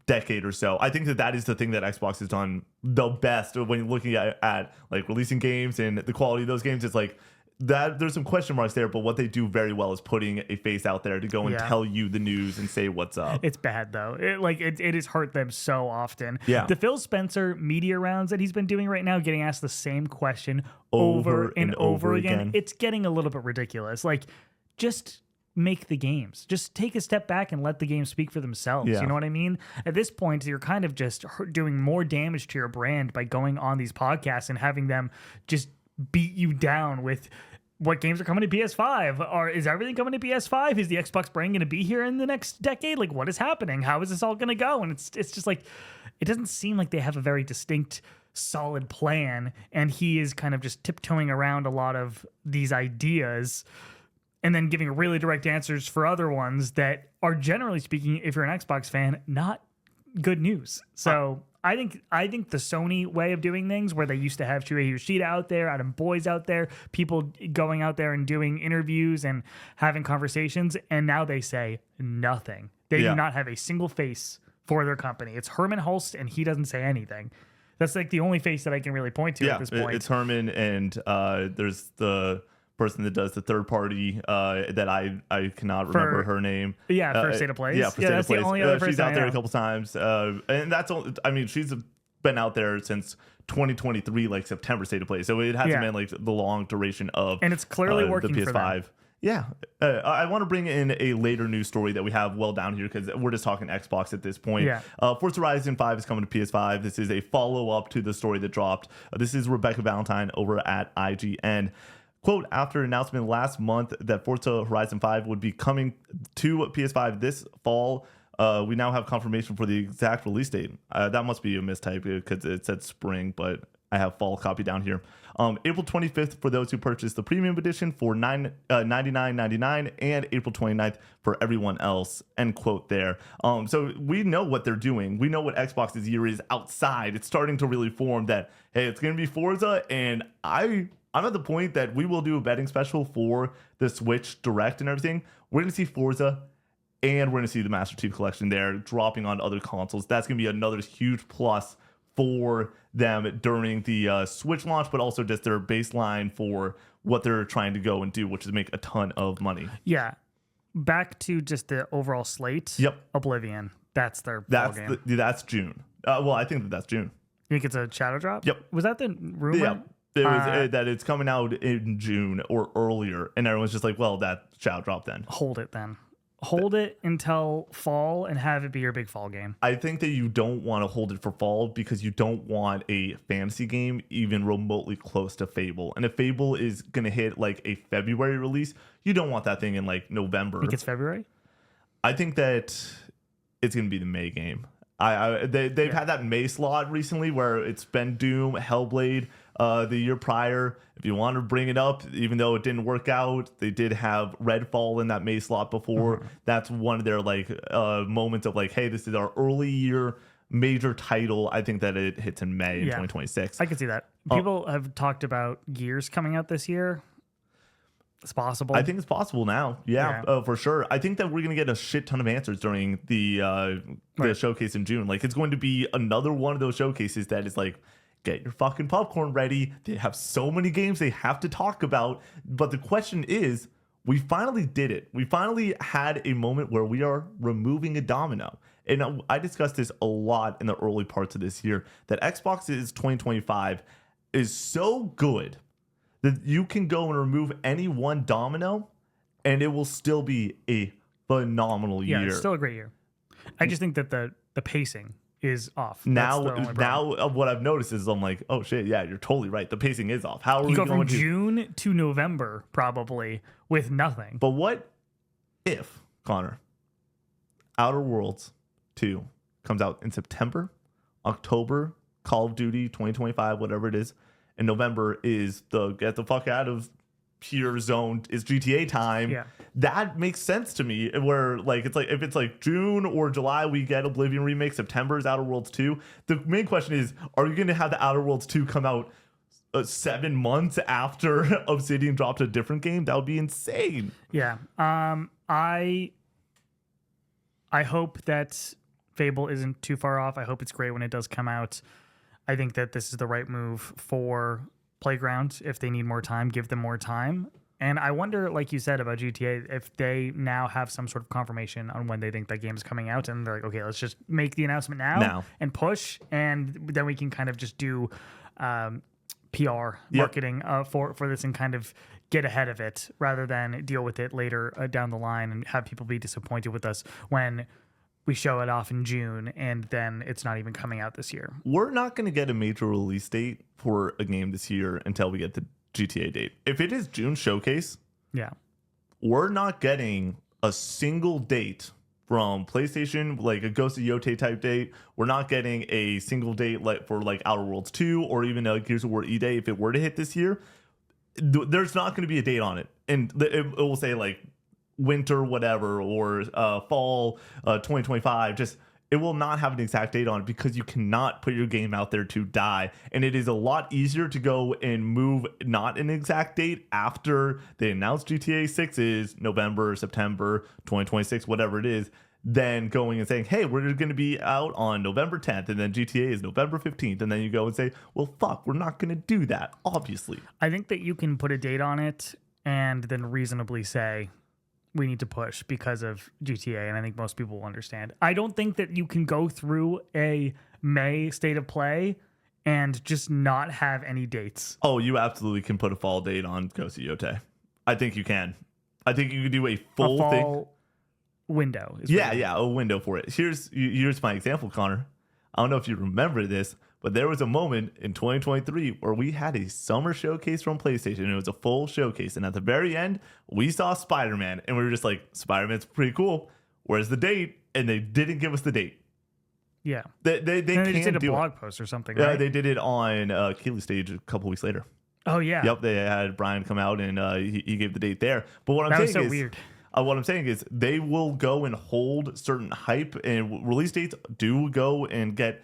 decade or so. I think that is the thing that Xbox has done the best when you're looking at like releasing games and the quality of those games. It's like that there's some question marks there, but what they do very well is putting a face out there to go and tell you the news and say what's up. It's bad though. It has hurt them so often. Yeah. The Phil Spencer media rounds that he's been doing right now, getting asked the same question over and over again. It's getting a little bit ridiculous. Just make the games. Just take a step back and let the games speak for themselves. You know what I mean? At this point, you're kind of just doing more damage to your brand by going on these podcasts and having them just beat you down with what games are coming to PS5. Or is everything coming to PS5? Is the Xbox brand going to be here in the next decade? What is happening? How is this all going to go? And it's just it doesn't seem like they have a very distinct, solid plan. And he is kind of just tiptoeing around a lot of these ideas and then giving really direct answers for other ones that are, generally speaking, if you're an Xbox fan, not good news. So I think the Sony way of doing things, where they used to have Shuhei Yoshida out there, Adam Boyes out there, people going out there and doing interviews and having conversations, and now they say nothing. They do not have a single face for their company. It's Herman Hulst, and he doesn't say anything. That's the only face that I can really point to at this point. It's Herman, and there's the person that does the third party that I cannot remember her name. For State of Plays. Yeah, for State of Plays. The only other person she's out there a couple times. And that's only, she's been out there since 2023, September State of Play. So it hasn't been the long duration of and it's clearly working the PS5. For them. Yeah. I want to bring in a later news story that we have well down here because we're just talking Xbox at this point. Yeah. Forza Horizon 5 is coming to PS5. This is a follow-up to the story that dropped. This is Rebecca Valentine over at IGN. Quote, after an announcement last month that Forza Horizon 5 would be coming to PS5 this fall, we now have confirmation for the exact release date. That must be a mistype because it said spring, but I have fall copy down here. April 25th for those who purchased the premium edition for $99.99 and April 29th for everyone else, end quote there. So we know what they're doing. We know what Xbox's year is outside. It's starting to really form that, hey, it's going to be Forza, and I'm at the point that we will do a betting special for the Switch Direct and everything. We're going to see Forza, and we're going to see the Master Chief Collection there dropping on other consoles. That's going to be another huge plus for them during the Switch launch, but also just their baseline for what they're trying to go and do, which is make a ton of money. Yeah. Back to just the overall slate. Yep. Oblivion. That's their ball game. That's June. Well, I think that's June. You think it's a shadow drop? Yep. Was that the rumor? Yeah. There was that it's coming out in June or earlier, and everyone's just like, well, that shadow drop then. Hold it then. Hold it until fall and have it be your big fall game. I think that you don't want to hold it for fall because you don't want a fantasy game even remotely close to Fable. And if Fable is going to hit a February release, you don't want that thing in November. You think it's February? I think that it's going to be the May game. They've had that May slot recently where it's been Doom, Hellblade the year prior. If you want to bring it up, even though it didn't work out, they did have Redfall in that May slot before. Mm-hmm. That's one of their moments of hey, this is our early year major title, I think that it hits in May in 2026. I can see that. People have talked about Gears coming out this year. It's possible. I think it's possible now. Yeah. For sure. I think that we're going to get a shit ton of answers during the showcase in June. Like, it's going to be another one of those showcases that is like, get your fucking popcorn ready. They have so many games they have to talk about. But the question is, we finally did it. We finally had a moment where we are removing a domino. And I discussed this a lot in the early parts of this year, that Xbox's 2025 is so good that you can go and remove any one domino and it will still be a phenomenal year. Yeah, it's still a great year. I just think that the pacing is off. Now what I've noticed is I'm like, oh shit, yeah, you're totally right. The pacing is off. How are we going from June to November probably with nothing? But what if, Connor, Outer Worlds 2 comes out in September, October, Call of Duty 2025, whatever it is, and November is the get the fuck out of here zone, is GTA time. Yeah. That makes sense to me. Where like it's like if it's like June or July we get Oblivion remake, September is Outer Worlds 2. The main question is, are you going to have the Outer Worlds 2 come out 7 months after Obsidian dropped a different game? That would be insane. Yeah. I hope that Fable isn't too far off. I hope it's great when it does come out. I think that this is the right move for Playground. If they need more time, give them more time. And I wonder, like you said about GTA, if they now have some sort of confirmation on when they think that game is coming out, and they're like, okay, let's just make the announcement now. And push, and then we can kind of just do PR marketing for this and kind of get ahead of it rather than deal with it later down the line and have people be disappointed with us when we show it off in June and then it's not even coming out this year. We're not going to get a major release date for a game this year until we get the GTA date. If it is June showcase, we're not getting a single date from PlayStation, like a Ghost of Yotei type date. We're not getting a single date like for like Outer Worlds 2 or even a Gears of War E-Day. If it were to hit this year, there's not going to be a date on it. And it will say like winter whatever or fall 2025. Just it will not have an exact date on it because you cannot put your game out there to die. And it is a lot easier to go and move not an exact date after they announce GTA 6 is November, September 2026, whatever it is, than going and saying, hey, we're going to be out on November 10th and then GTA is November 15th. And then you go and say, well, fuck, we're not going to do that, obviously. I think that you can put a date on it and then reasonably say, we need to push because of GTA, and I think most people will understand. I don't think that you can go through a May state of play and just not have any dates. Oh, you absolutely can put a fall date on Ghost of Yotei. I think you can. I think you can do a fall thing. Window. Yeah, a window for it. Here's my example, Connor. I don't know if you remember this, but there was a moment in 2023 where we had a summer showcase from PlayStation, and it was a full showcase. And at the very end, we saw Spider-Man, and we were just like, Spider-Man's pretty cool. Where's the date? And they didn't give us the date. Yeah. They just did a blog post or something, right? Yeah, they did it on Keeley Stage a couple weeks later. Oh, yeah. Yep, they had Brian come out, and he gave the date there. But what I'm saying is weird. What I'm saying is they will go and hold certain hype, and release dates do go and get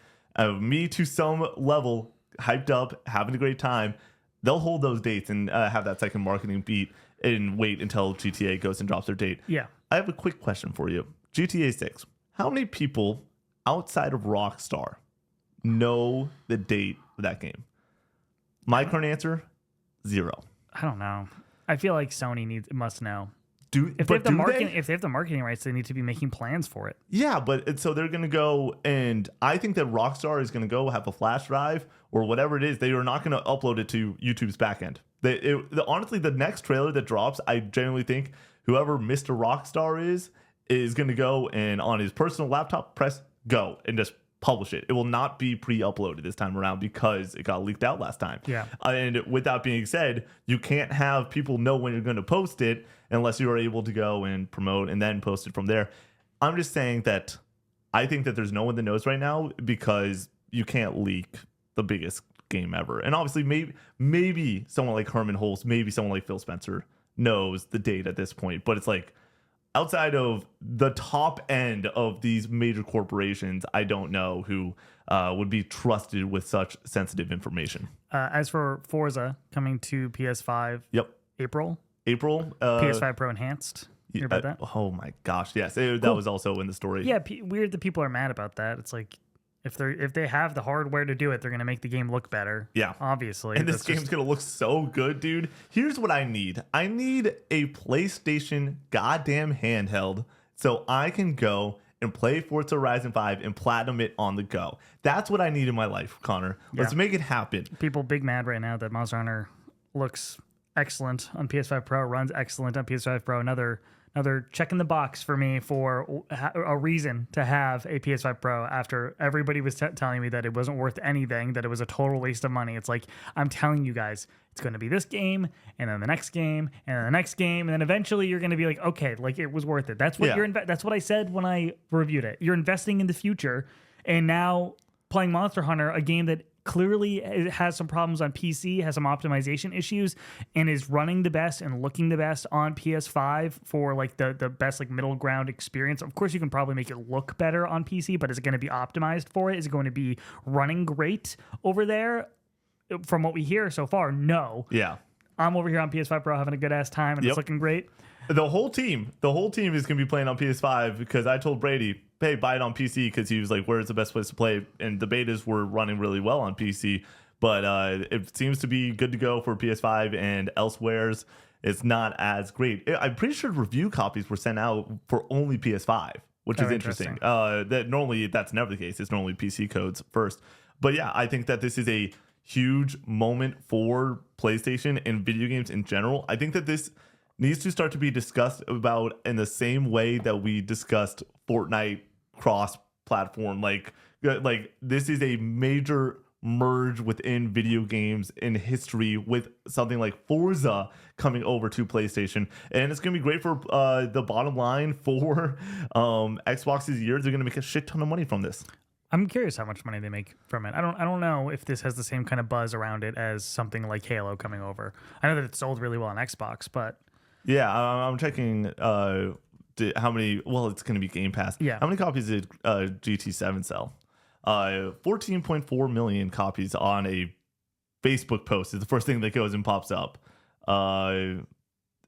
me to some level hyped up, having a great time. They'll hold those dates and have that second marketing beat and wait until GTA goes and drops their date. Yeah. I have a quick question for you. GTA 6. How many people outside of Rockstar know the date of that game? My current answer, 0. I don't know. I feel like Sony must know. If they have the marketing rights, they need to be making plans for it. Yeah, but so they're going to go, and I think that Rockstar is going to go have a flash drive or whatever it is. They are not going to upload it to YouTube's backend. Honestly, the next trailer that drops, I genuinely think whoever Mr. Rockstar is going to go and on his personal laptop press go and just publish it. It will not be pre-uploaded this time around because it got leaked out last time. Yeah. And with that being said, you can't have people know when you're going to post it unless you are able to go and promote and then post it from there. I'm just saying that I think that there's no one that knows right now because you can't leak the biggest game ever. And obviously maybe someone like Herman Hulst, maybe someone like Phil Spencer knows the date at this point, but it's like outside of the top end of these major corporations, I don't know who would be trusted with such sensitive information. As for Forza coming to PS5, Yep. April, PS5 Pro Enhanced. Hear about that? Oh my gosh, yes, that was also in the story. Yeah, weird that people are mad about that. It's like if they have the hardware to do it, they're gonna make the game look better. Yeah, obviously. And this game's gonna look so good, dude. Here's what I need. I need a PlayStation goddamn handheld so I can go and play Forza Horizon 5 and platinum it on the go. That's what I need in my life, Connor. Let's make it happen. People big mad right now that Monster Hunter looks excellent on PS5 Pro, runs excellent on PS5 Pro. Another check in the box for me for a reason to have a PS5 Pro after everybody was telling me that it wasn't worth anything, that it was a total waste of money. It's like, I'm telling you guys, it's going to be this game, and then the next game, and then the next game, and then eventually you're going to be like, okay, like it was worth it. That's what that's what I said when I reviewed it. You're investing in the future, and now playing Monster Hunter, a game that clearly has some problems on PC, has some optimization issues, and is running the best and looking the best on PS5 for like the best like middle ground experience. Of course, you can probably make it look better on PC, but is it going to be optimized for it? Is it going to be running great over there? From what we hear so far, no. Yeah. I'm over here on PS5 Pro having a good ass time, and it's looking great. The whole team is going to be playing on PS5 because I told Brady, hey, buy it on PC, because he was like, where's the best place to play? And the betas were running really well on PC, but it seems to be good to go for PS5, and elsewhere's it's not as great. I'm pretty sure review copies were sent out for only PS5, which is interesting. That normally that's never the case. It's normally PC codes first. But yeah, I think that this is a huge moment for PlayStation and video games in general. I think that this needs to start to be discussed about in the same way that we discussed Fortnite cross-platform. Like this is a major merge within video games in history with something like Forza coming over to PlayStation, and it's gonna be great for the bottom line for Xbox's year. They're gonna make a shit ton of money from this. I'm curious how much money they make from it. I don't know if this has the same kind of buzz around it as something like Halo coming over. I know that it sold really well on Xbox, but yeah, I'm checking how many. Well, it's going to be Game Pass. Yeah, how many copies did GT7 sell? 14.4 million copies on a Facebook post is the first thing that goes and pops up.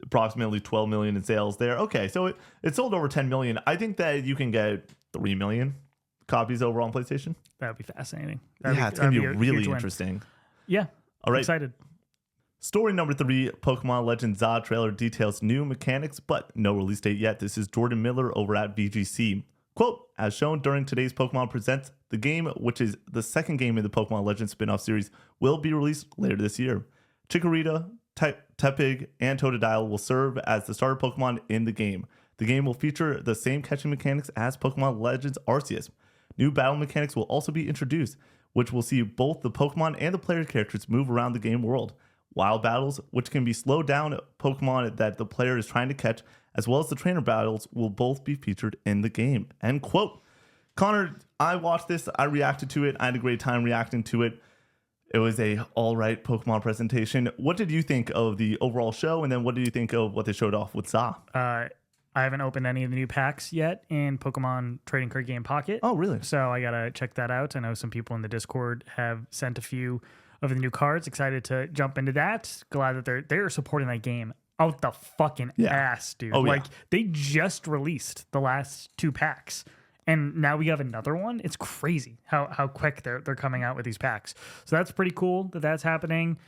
Approximately 12 million in sales there. Okay, so it sold over 10 million. I think that you can get 3 million copies over on PlayStation. That would be fascinating. It's going to be really interesting. Yeah. All right. Excited. Story number 3, Pokemon Legends ZA trailer details new mechanics, but no release date yet. This is Jordan Miller over at VGC. Quote, as shown during today's Pokemon Presents, the game, which is the second game in the Pokemon Legends spin-off series, will be released later this year. Chikorita, Tepig, and Totodile will serve as the starter Pokemon in the game. The game will feature the same catching mechanics as Pokemon Legends Arceus. New battle mechanics will also be introduced, which will see both the Pokemon and the player characters move around the game world. Wild battles, which can be slowed down Pokemon that the player is trying to catch, as well as the trainer battles, will both be featured in the game. End quote. Connor, I watched this. I reacted to it. I had a great time reacting to it. It was a all right Pokemon presentation. What did you think of the overall show? And then what did you think of what they showed off with ZA? I haven't opened any of the new packs yet in Pokemon Trading Card Game Pocket. Oh, really? So I got to check that out. I know some people in the Discord have sent a few of the new cards. Excited to jump into that. Glad that they're supporting that game out the fucking ass, dude. Oh, like they just released the last 2 packs. And now we have another one. It's crazy how quick they're coming out with these packs. So that's pretty cool that that's happening.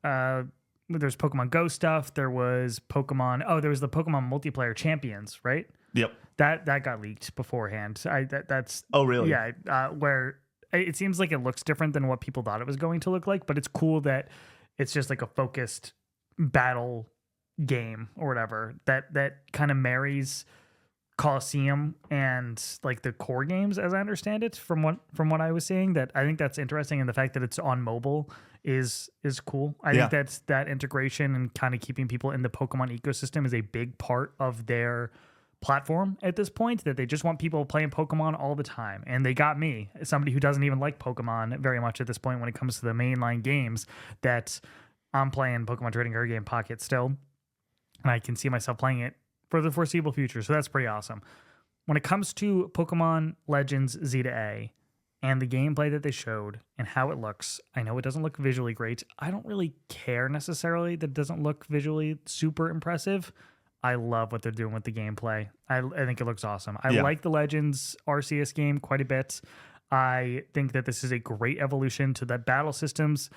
There's Pokemon Go stuff. There was Pokemon. Oh, there was the Pokemon multiplayer champions, right? Yep. That got leaked beforehand. That's. Oh, really? Yeah. Where it seems like it looks different than what people thought it was going to look like, but it's cool that it's just like a focused battle game or whatever that kind of marries Coliseum and like the core games, as I understand it, from what I was seeing. That I think that's interesting, and the fact that it's on mobile is cool. I think that's that integration and kind of keeping people in the Pokemon ecosystem is a big part of their platform at this point, that they just want people playing Pokemon all the time. And they got me, somebody who doesn't even like Pokemon very much at this point when it comes to the mainline games, that I'm playing Pokemon Trading Card Game Pocket still, and I can see myself playing it for the foreseeable future. So that's pretty awesome. When it comes to Pokemon Legends Z to A and the gameplay that they showed and how it looks, I know it doesn't look visually great. I don't really care necessarily that it doesn't look visually super impressive. I love what they're doing with the gameplay. I think it looks awesome. I like the Legends Arceus game quite a bit. I think that this is a great evolution to the battle systems.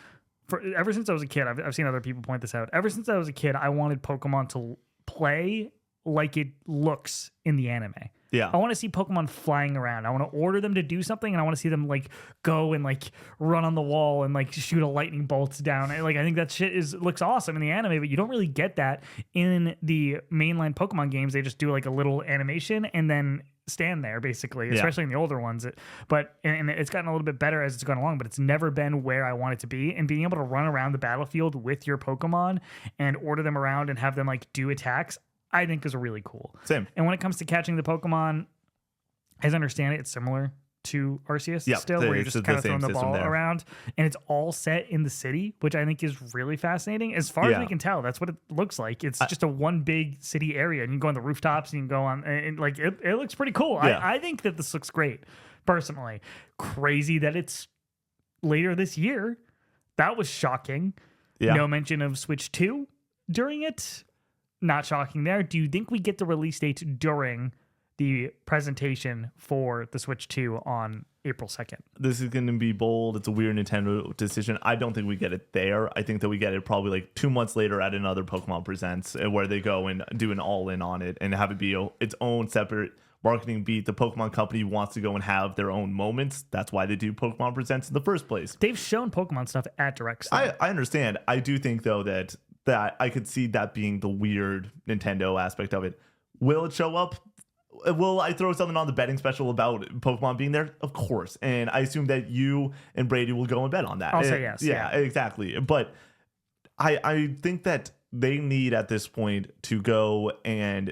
Ever since I was a kid, I've seen other people point this out. Ever since I was a kid, I wanted Pokemon to play like it looks in the anime. Yeah. I want to see Pokemon flying around. I want to order them to do something, and I want to see them like go and like run on the wall and like shoot a lightning bolt down. And, like, I think that shit looks awesome in the anime, but you don't really get that in the mainline Pokemon games. They just do like a little animation and then stand there basically, especially in the older ones. But it's gotten a little bit better as it's gone along, but it's never been where I want it to be. And being able to run around the battlefield with your Pokemon and order them around and have them like do attacks, I think is really cool. Same. And when it comes to catching the Pokemon, as I understand it, it's similar to Arceus still, where you're just kind of throwing the ball around, and it's all set in the city, which I think is really fascinating. As far as we can tell, that's what it looks like. It's just a one big city area, and you can go on the rooftops, and you can go on, and like it looks pretty cool. Yeah. I think that this looks great, personally. Crazy that it's later this year. That was shocking. Yeah. No mention of Switch 2 during it. Not shocking there. Do you think we get the release date during the presentation for the Switch 2 on April 2nd? This is going to be bold. It's a weird Nintendo decision. I don't think we get it there. I think that we get it probably like 2 months later at another Pokemon Presents, where they go and do an all-in on it and have it be its own separate marketing beat. The Pokemon company wants to go and have their own moments. That's why they do Pokemon Presents in the first place. They've shown Pokemon stuff at Direct. I understand. I do think, though, that I could see that being the weird Nintendo aspect of it. Will it show up? Will I throw something on the betting special about Pokemon being there? Of course. And I assume that you and Brady will go and bet on that. I'll say yes. Yeah, exactly. But I think that they need at this point to go and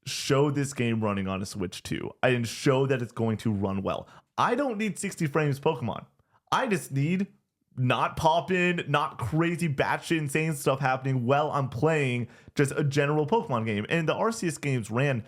show this game running on a Switch 2 and show that it's going to run well. I don't need 60 frames Pokemon. I just need not pop in, not crazy batshit insane stuff happening while I'm playing just a general Pokemon game. And the Arceus games ran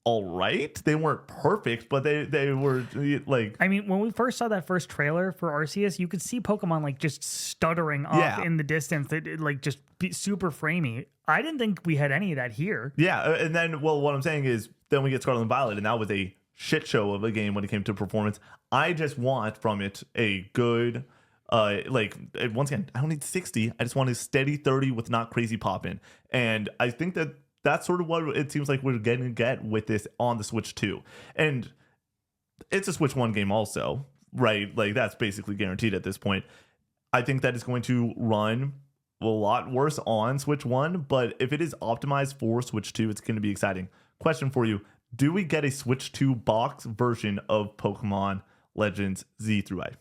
all right. They weren't perfect, but they were like... I mean, when we first saw that first trailer for Arceus, you could see Pokemon like just stuttering off in the distance. That like just be super framey. I didn't think we had any of that here. Yeah, and then, well, what I'm saying is then we get Scarlet and Violet, and that was a shit show of a game when it came to performance. I just want from it a good... once again, I don't need 60. I just want a steady 30 with not crazy pop in. And I think that that's sort of what it seems like we're getting to get with this on the Switch 2. And it's a Switch 1 game also, right? Like, that's basically guaranteed at this point. I think that it's going to run a lot worse on Switch 1, but if it is optimized for Switch 2, it's going to be exciting. Question for you. Do we get a Switch 2 box version of Pokemon Legends Z through A?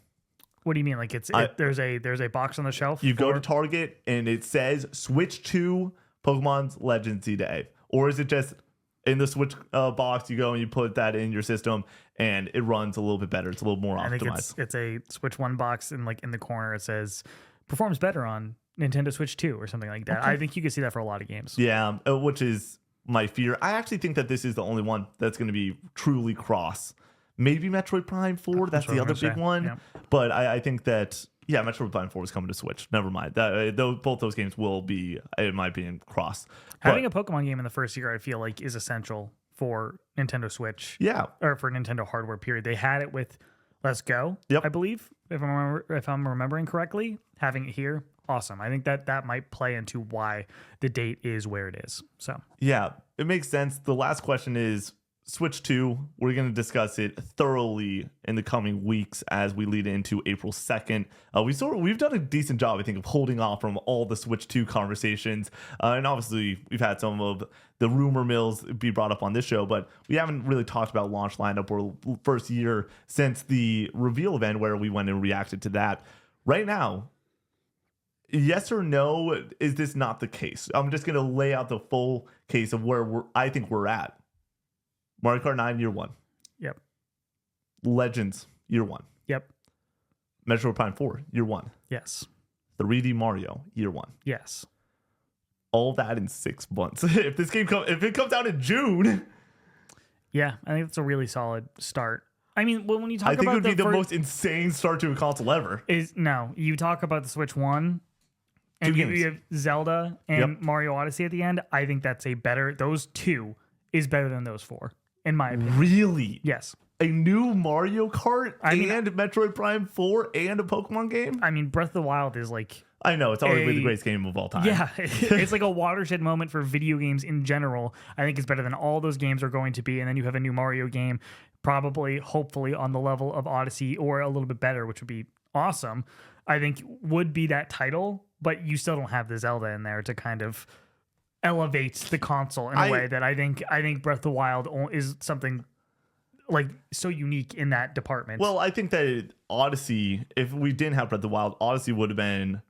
What do you mean? Like there's a box on the shelf? You go to Target and it says Switch 2 Pokemon Legends Z to A. Or is it just in the Switch box, you go and you put that in your system and it runs a little bit better. It's a little more optimized. I think it's a Switch 1 box, and like in the corner it says performs better on Nintendo Switch 2 or something like that. Okay. I think you can see that for a lot of games. Yeah, which is my fear. I actually think that this is the only one that's going to be truly cross. Maybe Metroid Prime 4. That's the other big one. Yeah. But I think that, Metroid Prime 4 is coming to Switch. Never mind. Both those games will be, in my opinion, cross. Having a Pokemon game in the first year, I feel like, is essential for Nintendo Switch. Yeah. Or for Nintendo hardware, period. They had it with Let's Go, I believe, if I'm remembering correctly. Having it here, awesome. I think that might play into why the date is where it is. So yeah, it makes sense. The last question is, Switch 2, we're going to discuss it thoroughly in the coming weeks as we lead into April 2nd. We've done a decent job, I think, of holding off from all the Switch 2 conversations. And obviously, we've had some of the rumor mills be brought up on this show, but we haven't really talked about launch lineup or first year since the reveal event where we went and reacted to that. Right now, yes or no, is this not the case? I'm just going to lay out the full case of where I think we're at. Mario Kart 9, year 1. Yep. Legends, year 1. Yep. Metroid Prime 4, year 1. Yes. 3D Mario, year 1. Yes. all that in 6 months. If it comes out in June, yeah, I think that's a really solid start. I mean, when you talk about I think it would be the most insane start to a console ever. You talk about the Switch 1 and you have Zelda and Mario Odyssey at the end. I think those 2 is better than those 4, in my opinion. Really? Yes. A new Mario Kart and Metroid Prime 4 and a Pokemon game? I mean, Breath of the Wild is like... I know, it's already the greatest game of all time. Yeah, it's like a watershed moment for video games in general. I think it's better than all those games are going to be. And then you have a new Mario game, probably, hopefully, on the level of Odyssey or a little bit better, which would be awesome. I think would be that title, but you still don't have the Zelda in there to kind of elevate the console in a way that I think Breath of the Wild is something like so unique in that department. Well, I think that Odyssey, if we didn't have Breath of the Wild, Odyssey would have been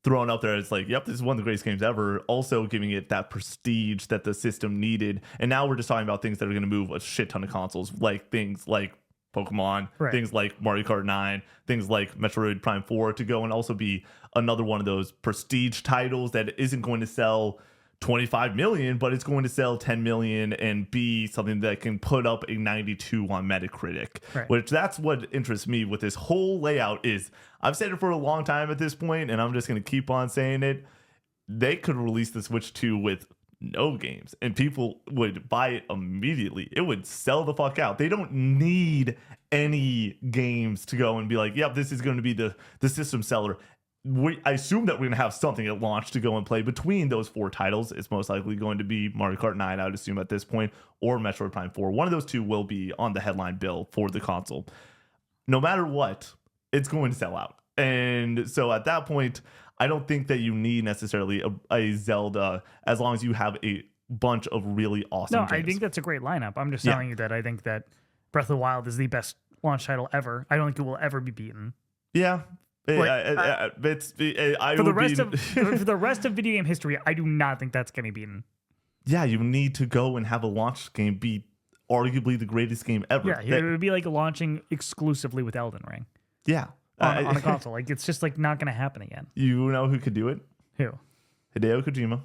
thrown up there as like, yep, this is one of the greatest games ever, also giving it that prestige that the system needed. And now we're just talking about things that are going to move a shit ton of consoles, like things like Pokemon, things like Mario Kart 9, things like Metroid Prime 4 to go and also be another one of those prestige titles that isn't going to sell 25 million, but it's going to sell 10 million and be something that can put up a 92 on Metacritic, which that's what interests me with this whole layout is I've said it for a long time at this point, and I'm just going to keep on saying it. They could release the Switch 2 with no games and people would buy it immediately. It would sell the fuck out. They don't need any games to go and be like, yep, this is going to be the system seller. I assume that we're going to have something at launch to go and play between those 4 titles. It's most likely going to be Mario Kart 9, I would assume at this point, or Metroid Prime 4. One of those 2 will be on the headline bill for the console. No matter what, it's going to sell out. And so at that point, I don't think that you need necessarily a Zelda as long as you have a bunch of really awesome games. I think that's a great lineup. I'm just telling you that I think that Breath of the Wild is the best launch title ever. I don't think it will ever be beaten. Yeah. For the rest of video game history, I do not think that's going to be beaten. Yeah, you need to go and have a launch game be arguably the greatest game ever. Yeah, it would be like launching exclusively with Elden Ring. Yeah. On a console. Like, it's just like not going to happen again. You know who could do it? Who? Hideo Kojima.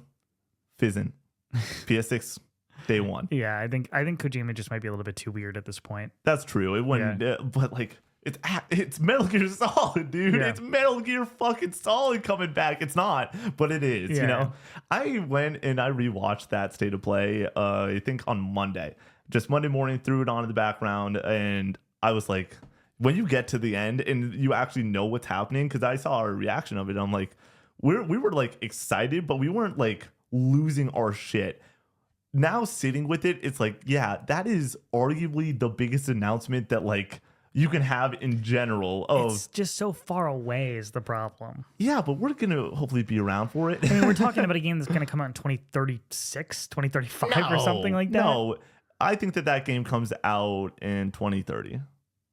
Fizzin. PS6 day one. Yeah, I think Kojima just might be a little bit too weird at this point. That's true. It wouldn't, but like, it's Metal Gear Solid, dude. Yeah. It's Metal Gear fucking Solid coming back. It's not, but it is. You know, I went and I rewatched that State of Play. I think on Monday, just Monday morning, threw it on in the background, and I was like, when you get to the end and you actually know what's happening, because I saw our reaction of it, I'm like, we were like excited, but we weren't like losing our shit. Now sitting with it, it's like, yeah, that is arguably the biggest announcement that like you can have in general. It's just so far away is the problem. Yeah, but we're going to hopefully be around for it. I mean, we're talking about a game that's going to come out in 2036, 2035 or something like that. No, I think that game comes out in 2030.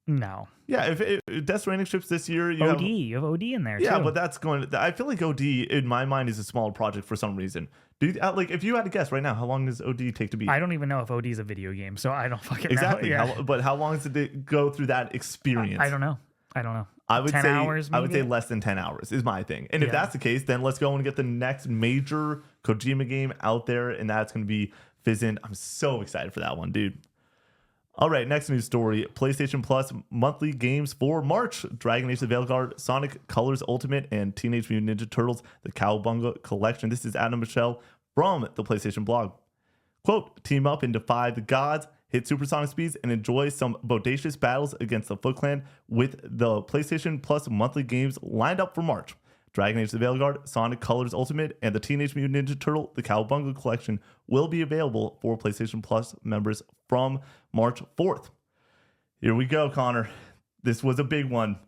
No. Yeah, if Death Stranding ships this year, you have OD in there. Yeah, too. But that's going to, I feel like OD in my mind is a small project for some reason. Like if you had to guess right now, how long does OD take to beat? I don't even know if OD is a video game, so I don't fucking exactly. know. Yeah. But how long did it go through that experience? I don't know. I would 10 say hours, maybe? I would say less than 10 hours is my thing. And if that's the case, then let's go and get the next major Kojima game out there, and that's going to be Fizzin. I'm so excited for that one, dude. All right, next news story. PlayStation Plus monthly games for March. Dragon Age: The Veilguard, Sonic Colors Ultimate, and Teenage Mutant Ninja Turtles: The Cowabunga Collection. This is Adam Michelle from the PlayStation blog. Quote, team up and defy the gods, hit supersonic speeds, and enjoy some bodacious battles against the Foot Clan with the PlayStation Plus monthly games lined up for March. Dragon Age: The Veilguard, Sonic Colors Ultimate, and the Teenage Mutant Ninja Turtle: The Cowabunga Collection will be available for PlayStation Plus members from March 4th. Here we go, Connor. This was a big one.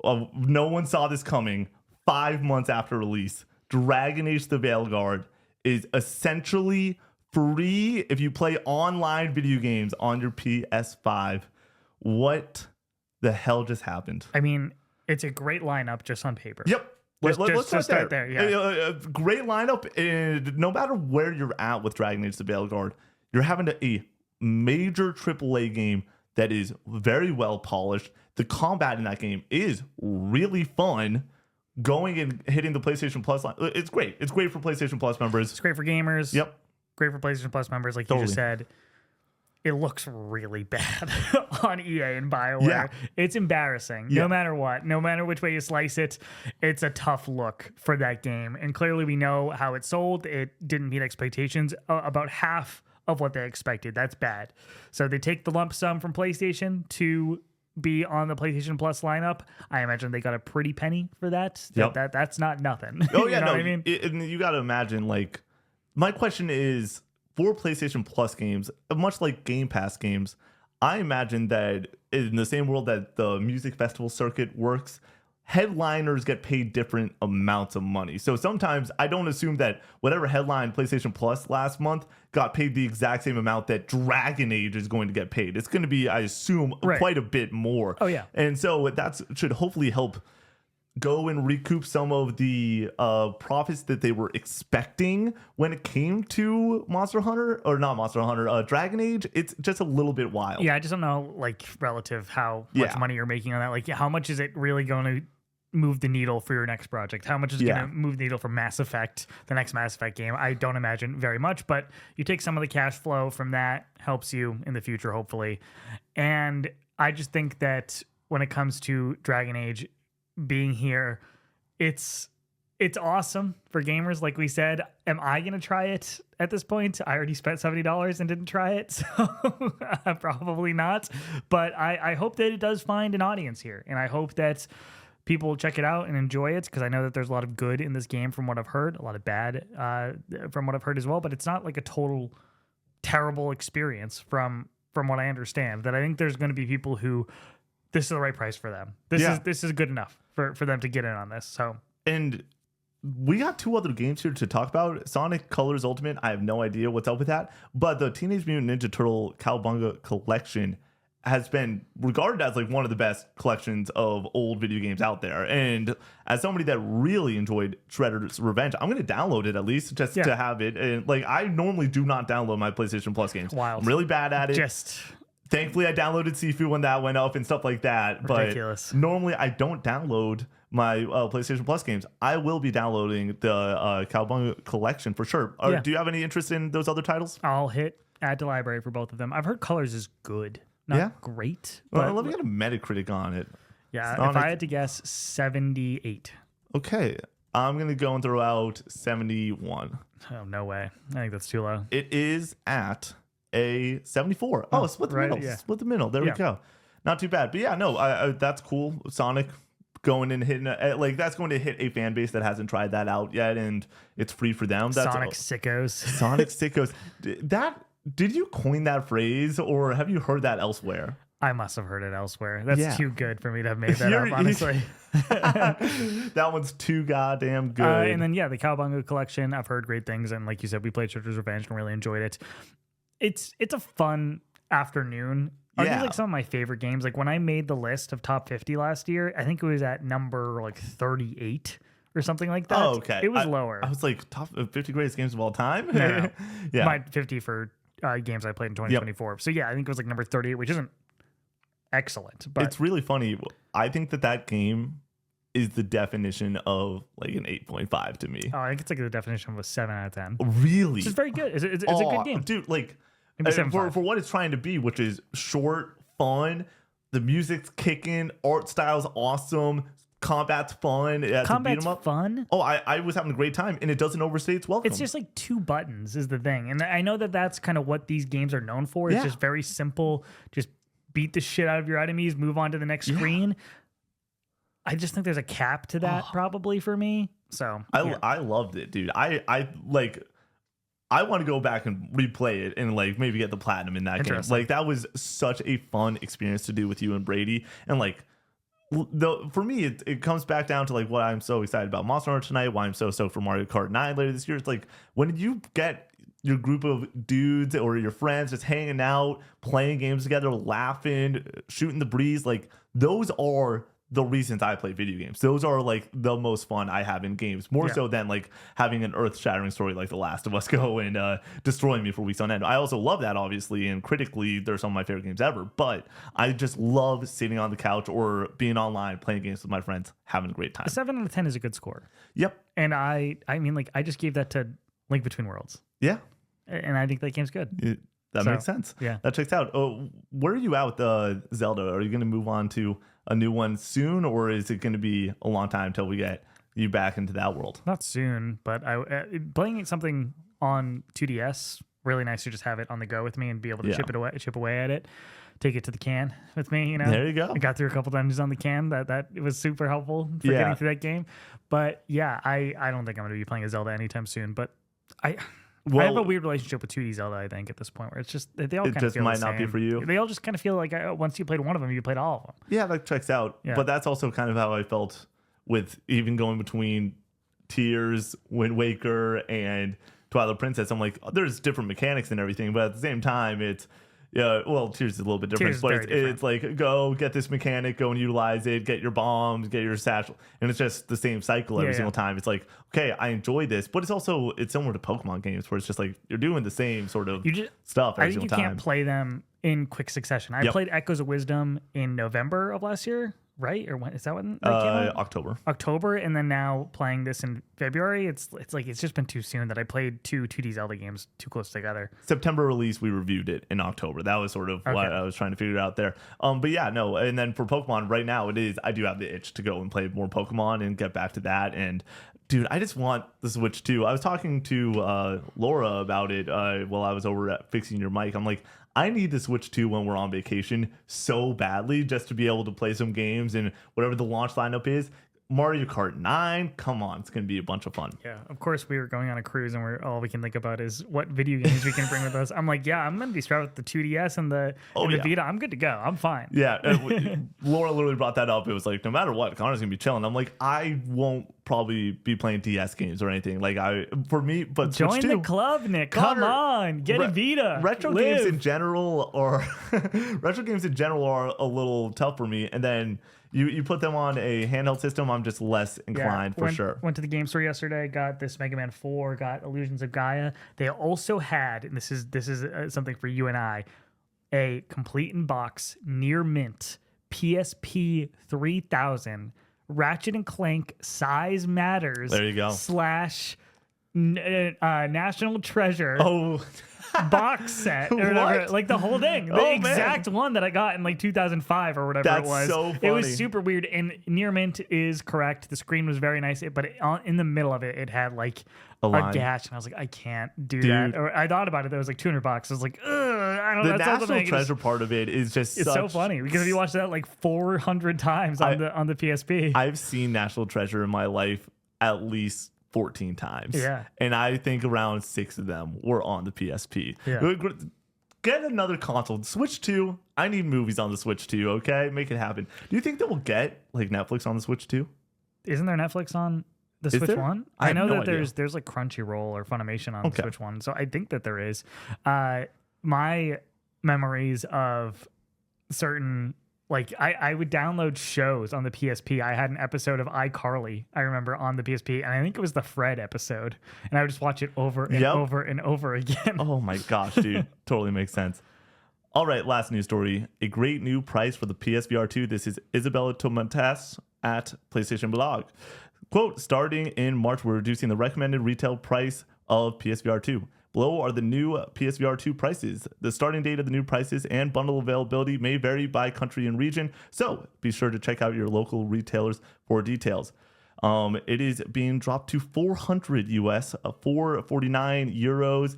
No one saw this coming. 5 months after release, Dragon Age: The Veilguard is essentially free if you play online video games on your PS5. What the hell just happened? I mean, it's a great lineup just on paper. Yep. Let's start there. Yeah. Great lineup, and no matter where you're at with Dragon Age: The Veilguard, you're having a major AAA game that is very well polished. The combat in that game is really fun. going and hitting the PlayStation Plus line, it's great. It's great for PlayStation Plus members. It's great for gamers. Yep. Great for PlayStation Plus members, like you just said. It looks really bad on EA and BioWare. Yeah. It's embarrassing. No matter what, no matter which way you slice it, it's a tough look for that game. And clearly we know how it sold. It didn't meet expectations. About half of what they expected. That's bad. So they take the lump sum from PlayStation to be on the PlayStation Plus lineup. I imagine they got a pretty penny for that. That's not nothing. Oh, yeah, you know no. what I mean? And you got to imagine, like, my question is, for PlayStation Plus games, much like Game Pass games, I imagine that in the same world that the music festival circuit works, headliners get paid different amounts of money. So sometimes I don't assume that whatever headline PlayStation Plus last month got paid the exact same amount that Dragon Age is going to get paid. It's going to be, I assume, quite a bit more. Oh, yeah. And so that should hopefully help go and recoup some of the profits that they were expecting when it came to Monster Hunter, or not Monster Hunter, Dragon Age. It's just a little bit wild. Yeah, I just don't know, like, relative how much money you're making on that. Like, how much is it really going to move the needle for your next project? How much is going to move the needle for Mass Effect, the next Mass Effect game? I don't imagine very much, but you take some of the cash flow from that, helps you in the future, hopefully. And I just think that when it comes to Dragon Age being here, it's awesome for gamers. Like we said, am I gonna try it at this point? I already spent $70 and didn't try it, so probably not. But I hope that it does find an audience here, and I hope that people check it out and enjoy it, because I know that there's a lot of good in this game from what I've heard, a lot of bad from what I've heard as well. But it's not like a total terrible experience from what I understand. That I think there's going to be people who this is the right price for them. This is good enough for them to get in on this. So, and we got two other games here to talk about. Sonic Colors Ultimate, I have no idea what's up with that, but the Teenage Mutant Ninja Turtle Cowabunga collection has been regarded as like one of the best collections of old video games out there. And as somebody that really enjoyed Shredder's Revenge, I'm going to download it at least just to have it. And like, I normally do not download my PlayStation Plus games. Wild. I'm really bad at it. Thankfully, I downloaded Sifu when that went up and stuff like that. Ridiculous. But normally, I don't download my PlayStation Plus games. I will be downloading the Cowabunga collection for sure. Do you have any interest in those other titles? I'll hit add to library for both of them. I've heard Colors is good. Not great. Well, let me get a Metacritic on it. Yeah, Sonic, if I had to guess, 78. Okay. I'm going to go and throw out 71. Oh, no way. I think that's too low. It is at a 74. Oh, split the middle. Yeah. Split the middle. There we go. Not too bad. But yeah, no, I that's cool. Sonic going and hitting like that's going to hit a fan base that hasn't tried that out yet, and it's free for them. That's Sonic sickos. Sonic sickos. Did you coin that phrase, or have you heard that elsewhere? I must have heard it elsewhere. That's too good for me to have made that up, honestly. That one's too goddamn good. And then the Cowabunga collection. I've heard great things, and like you said, we played Shredder's Revenge and really enjoyed it. It's a fun afternoon. Arguably like some of my favorite games. Like when I made the list of top 50 last year, I think it was at number like 38 or something like that. Oh, okay. It was lower. I was like top 50 greatest games of all time. No. My 50 for games I played in 2024. Yep. So I think it was like number 38, which isn't excellent. But it's really funny. I think that game is the definition of like an 8.5 to me. Oh, I think it's like the definition of a 7 out of 10. Really? Which is very good. It's a good game. Dude, like for what it's trying to be, which is short, fun, the music's kicking, art style's awesome, combat's fun. Combat's fun? Oh, I was having a great time, and it doesn't overstay its welcome. It's just like 2 buttons is the thing. And I know that that's kind of what these games are known for. It's just very simple. Just beat the shit out of your enemies, move on to the next screen. I just think there's a cap to that probably for me. So I loved it, dude. I want to go back and replay it and like maybe get the platinum in that game. Like that was such a fun experience to do with you and Brady. And like for me, it comes back down to like what I'm so excited about Monster Hunter tonight, why I'm so stoked for Mario Kart 9 later this year. It's like when you get your group of dudes or your friends just hanging out, playing games together, laughing, shooting the breeze, like those are the reasons I play video games. Those are like the most fun I have in games, more so than like having an earth-shattering story like The Last of Us go and destroying me for weeks on end. I also love that, obviously, and critically, they're some of my favorite games ever. But I just love sitting on the couch or being online playing games with my friends, having a great time. A 7 out of 10 is a good score. Yep. And I mean, like, I just gave that to Link Between Worlds. Yeah. And I think that game's good. That makes sense. Yeah. That checks out. Oh, where are you at with Zelda? Are you going to move on to a new one soon, or is it going to be a long time until we get you back into that world? Not soon, but playing something on 2DS, really nice to just have it on the go with me and be able to chip away at it. Take it to the can with me, you know. There you go. I got through a couple dungeons on the can. That it was super helpful for getting through that game. But yeah, I don't think I'm going to be playing a Zelda anytime soon. But I have a weird relationship with 2D Zelda, I think, at this point, where it's just they all kind of feel the same. It just might not be for you. They all just kind of feel like once you played one of them, you played all of them. Yeah, that checks out. Yeah. But that's also kind of how I felt with even going between Tears, Wind Waker, and Twilight Princess. I'm like, there's different mechanics and everything, but at the same time, it's Tears is a little bit different, but it's like, go get this mechanic, go and utilize it, get your bombs, get your satchel, and it's just the same cycle every single time. It's like, okay, I enjoy this, but it's similar to Pokemon games where it's just like you're doing the same sort of stuff every single time. I think you can't play them in quick succession. I played Echoes of Wisdom in November of last year. Right? Or when is that when that came out? October, and then now playing this in February. It's like it's just been too soon that I played 2D Zelda games too close together. September release, we reviewed it in October. That was sort of what I was trying to figure out there. But yeah, no. And then for Pokemon, right now I do have the itch to go and play more Pokemon and get back to that. And dude, I just want the Switch 2. I was talking to Laura about it while I was over at Fixing Your Mic. I'm like, I need the Switch 2 when we're on vacation so badly just to be able to play some games and whatever the launch lineup is. Mario Kart 9, come on, it's going to be a bunch of fun. Yeah, of course, we were going on a cruise and all we can think about is what video games we can bring with us. I'm like, yeah, I'm going to be strapped with the 2DS and the Vita. I'm good to go. I'm fine. Yeah, Laura literally brought that up. It was like, no matter what, Connor's going to be chilling. I'm like, I won't probably be playing DS games or anything. Like, but join the club, Nick. Come on, get a Vita. Retro games in general are a little tough for me. And then you put them on a handheld system, I'm just less inclined for sure. Went to the game store yesterday, got this Mega Man 4, got Illusions of Gaia. They also had, and this is something for you and I, a complete in box near mint PSP 3000 Ratchet and Clank Size Matters. There you go. / National Treasure box set or whatever, like the whole thing, the exact one that I got in like 2005 or whatever. It was. So funny. It was super weird. And near mint is correct. The screen was very nice, but in the middle of it had like a gash, and I was like, I can't do that. Or I thought about it. That was like $200. I was like, I don't know. The National Treasure part of it is just so funny because if you watch that like 400 times on the PSP. I've seen National Treasure in my life at least 14 times. Yeah. And I think around 6 of them were on the PSP. Yeah. Get another console. Switch 2. I need movies on the Switch 2, okay? Make it happen. Do you think that we'll get like Netflix on the Switch 2? Isn't there Netflix on the Switch One? I know that idea. there's like Crunchyroll or Funimation on the Switch One. So I think that there is. My memories of certain, like I would download shows on the PSP. I had an episode of iCarly, I remember, on the PSP, and I think it was the Fred episode, and I would just watch it over and over and over again. Oh my gosh, dude. Totally makes sense. All right, last news story. A great new price for the PSVR2. This is Isabella Tomatas at PlayStation Blog. Quote, starting in March, we're reducing the recommended retail price of PSVR2. Below are the new PSVR2 prices. The starting date of the new prices and bundle availability may vary by country and region, so be sure to check out your local retailers for details. It is being dropped to 400 US, 449 euros,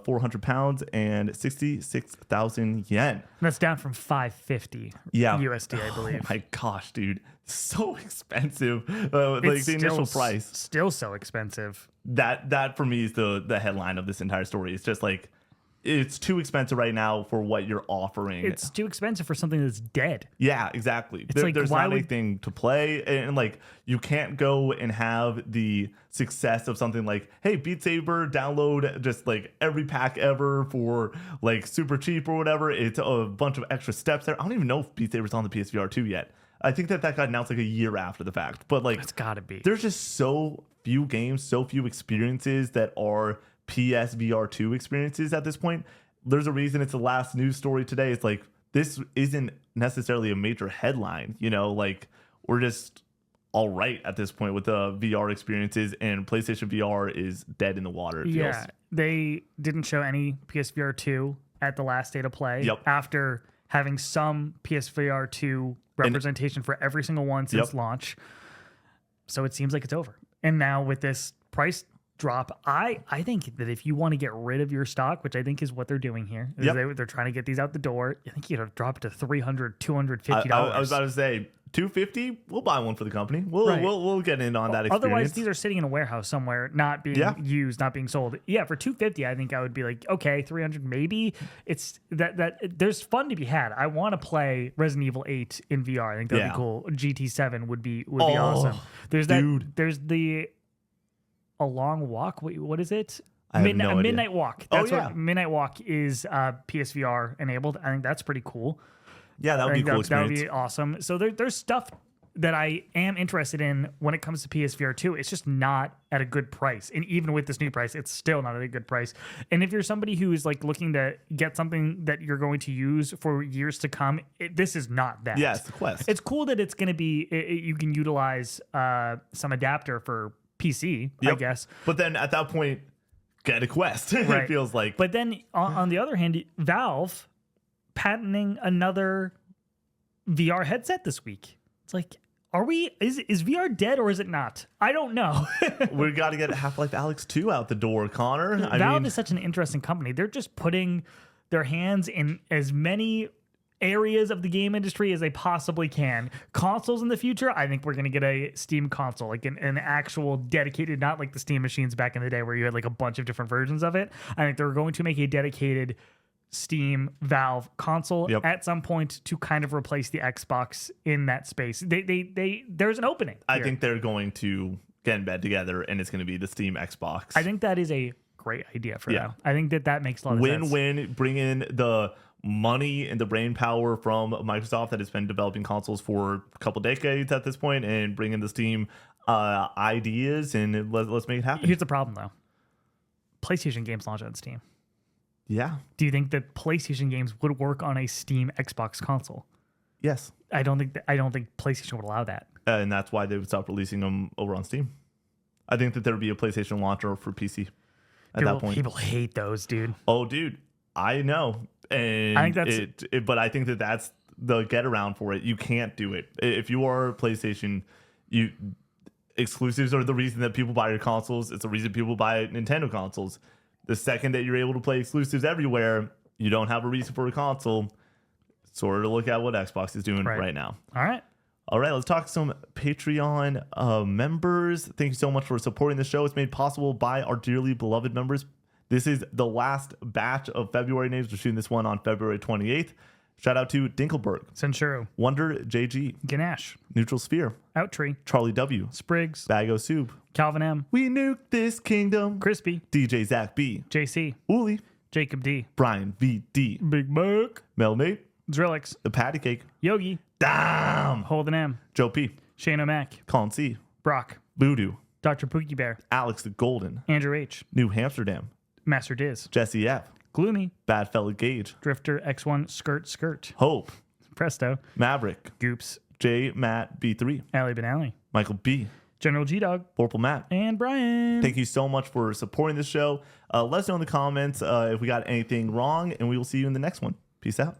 400 pounds, and 66,000 yen. That's down from 550 USD, I believe. Oh my gosh, dude. So expensive. Like the initial price. Still so expensive. That for me is the headline of this entire story. It's just like, it's too expensive right now for what you're offering. It's too expensive for something that's dead. Yeah, exactly. There's not anything to play. And like, you can't go and have the success of something like, hey, Beat Saber, download just like every pack ever for like super cheap or whatever. It's a bunch of extra steps there. I don't even know if Beat Saber's on the PSVR 2 yet. I think that got announced like a year after the fact. But like, it's got to be. There's just so few games, so few experiences that are PSVR2 experiences at this point. There's a reason it's the last news story today. It's like, this isn't necessarily a major headline, you know, like we're just all right at this point with the VR experiences, and PlayStation VR is dead in the water. Yeah, they didn't show any PSVR 2 at the last state of play. Yep. After having some PSVR 2 representation for every single one since launch. So it seems like it's over. And now with this price drop, I think that if you want to get rid of your stock, which I think is what they're doing here, they're trying to get these out the door. I think you'd drop it to $300, $250. I was about to say $250. We'll buy one for the company. We'll get in on that experience. Otherwise, these are sitting in a warehouse somewhere, not being used, not being sold. Yeah, for $250, I think I would be like, okay, $300 maybe. It's that there's fun to be had. I want to play Resident Evil 8 in VR. I think that'd be cool. GT7 would be awesome. There's there's the A Long Walk. What is it? Midnight Walk. That's what Midnight Walk is. PSVR enabled. I think that's pretty cool. Yeah, that would be a cool experience. That would be awesome. So there's stuff that I am interested in when it comes to PSVR 2. It's just not at a good price. And even with this new price, it's still not at a good price. And if you're somebody who is like looking to get something that you're going to use for years to come, this is not that. Yeah, it's the Quest. It's cool that it's going to be, you can utilize some adapter for PC, I guess. But then at that point, get a Quest. It feels like. But then on the other hand, Valve patenting another VR headset this week. It's like, is VR dead or is it not? I don't know. We got to get Half-Life Alyx 2 out the door, Connor. Valve is such an interesting company. They're just putting their hands in as many areas of the game industry as they possibly can. Consoles in the future, I think we're going to get a Steam console, like an actual dedicated, not like the Steam machines back in the day where you had like a bunch of different versions of it. I think they're going to make a dedicated Steam Valve console at some point to kind of replace the Xbox in that space. There's an opening here. I think they're going to get in bed together and it's going to be the Steam Xbox. I think that is a great idea for them. I think that makes a lot of sense. Win-win, bring in the money and the brain power from Microsoft that has been developing consoles for a couple decades at this point, and bring in the Steam ideas, and let's make it happen. Here's the problem though. PlayStation games launch on Steam. Yeah. Do you think that PlayStation games would work on a Steam Xbox console? Yes. I don't think PlayStation would allow that. And that's why they would stop releasing them over on Steam. I think that there would be a PlayStation launcher for PC at that point. People hate those, dude. Oh, dude. I know. And I think that's but I think that that's the get around for it. You can't do it. If you are PlayStation, exclusives are the reason that people buy your consoles. It's the reason people buy Nintendo consoles. The second that you're able to play exclusives everywhere, you don't have a reason for a console. Sort of look at what Xbox is doing right now. All right, let's talk some Patreon members. Thank you so much for supporting the show. It's made possible by our dearly beloved members. This is the last batch of February names. We're shooting this one on February 28th. Shout out to Dinkelberg, Centuro, Wonder JG, Ganesh, Neutral Sphere, Outtree, Charlie W, Spriggs, Bago Soup, Calvin M, We Nuke This Kingdom, Crispy, DJ Zach B, JC, Uli, Jacob D, Brian VD, Big Buck, Mel Nate, Drillix, The Patty Cake, Yogi, Damn, Holden M, Joe P, Shane O'Mac, Colin C, Brock, Voodoo, Dr. Pookie Bear, Alex the Golden, Andrew H, New Amsterdam, Master Diz, Jesse F, Gloomy, Bad Fella Gage, Drifter X1 Skirt, Hope, Presto, Maverick, Goops, J Matt B3, Alley Benally, Michael B, General G Dog, Vorpal Matt, and Brian. Thank you so much for supporting the show. Let us know in the comments if we got anything wrong, and we will see you in the next one. Peace out.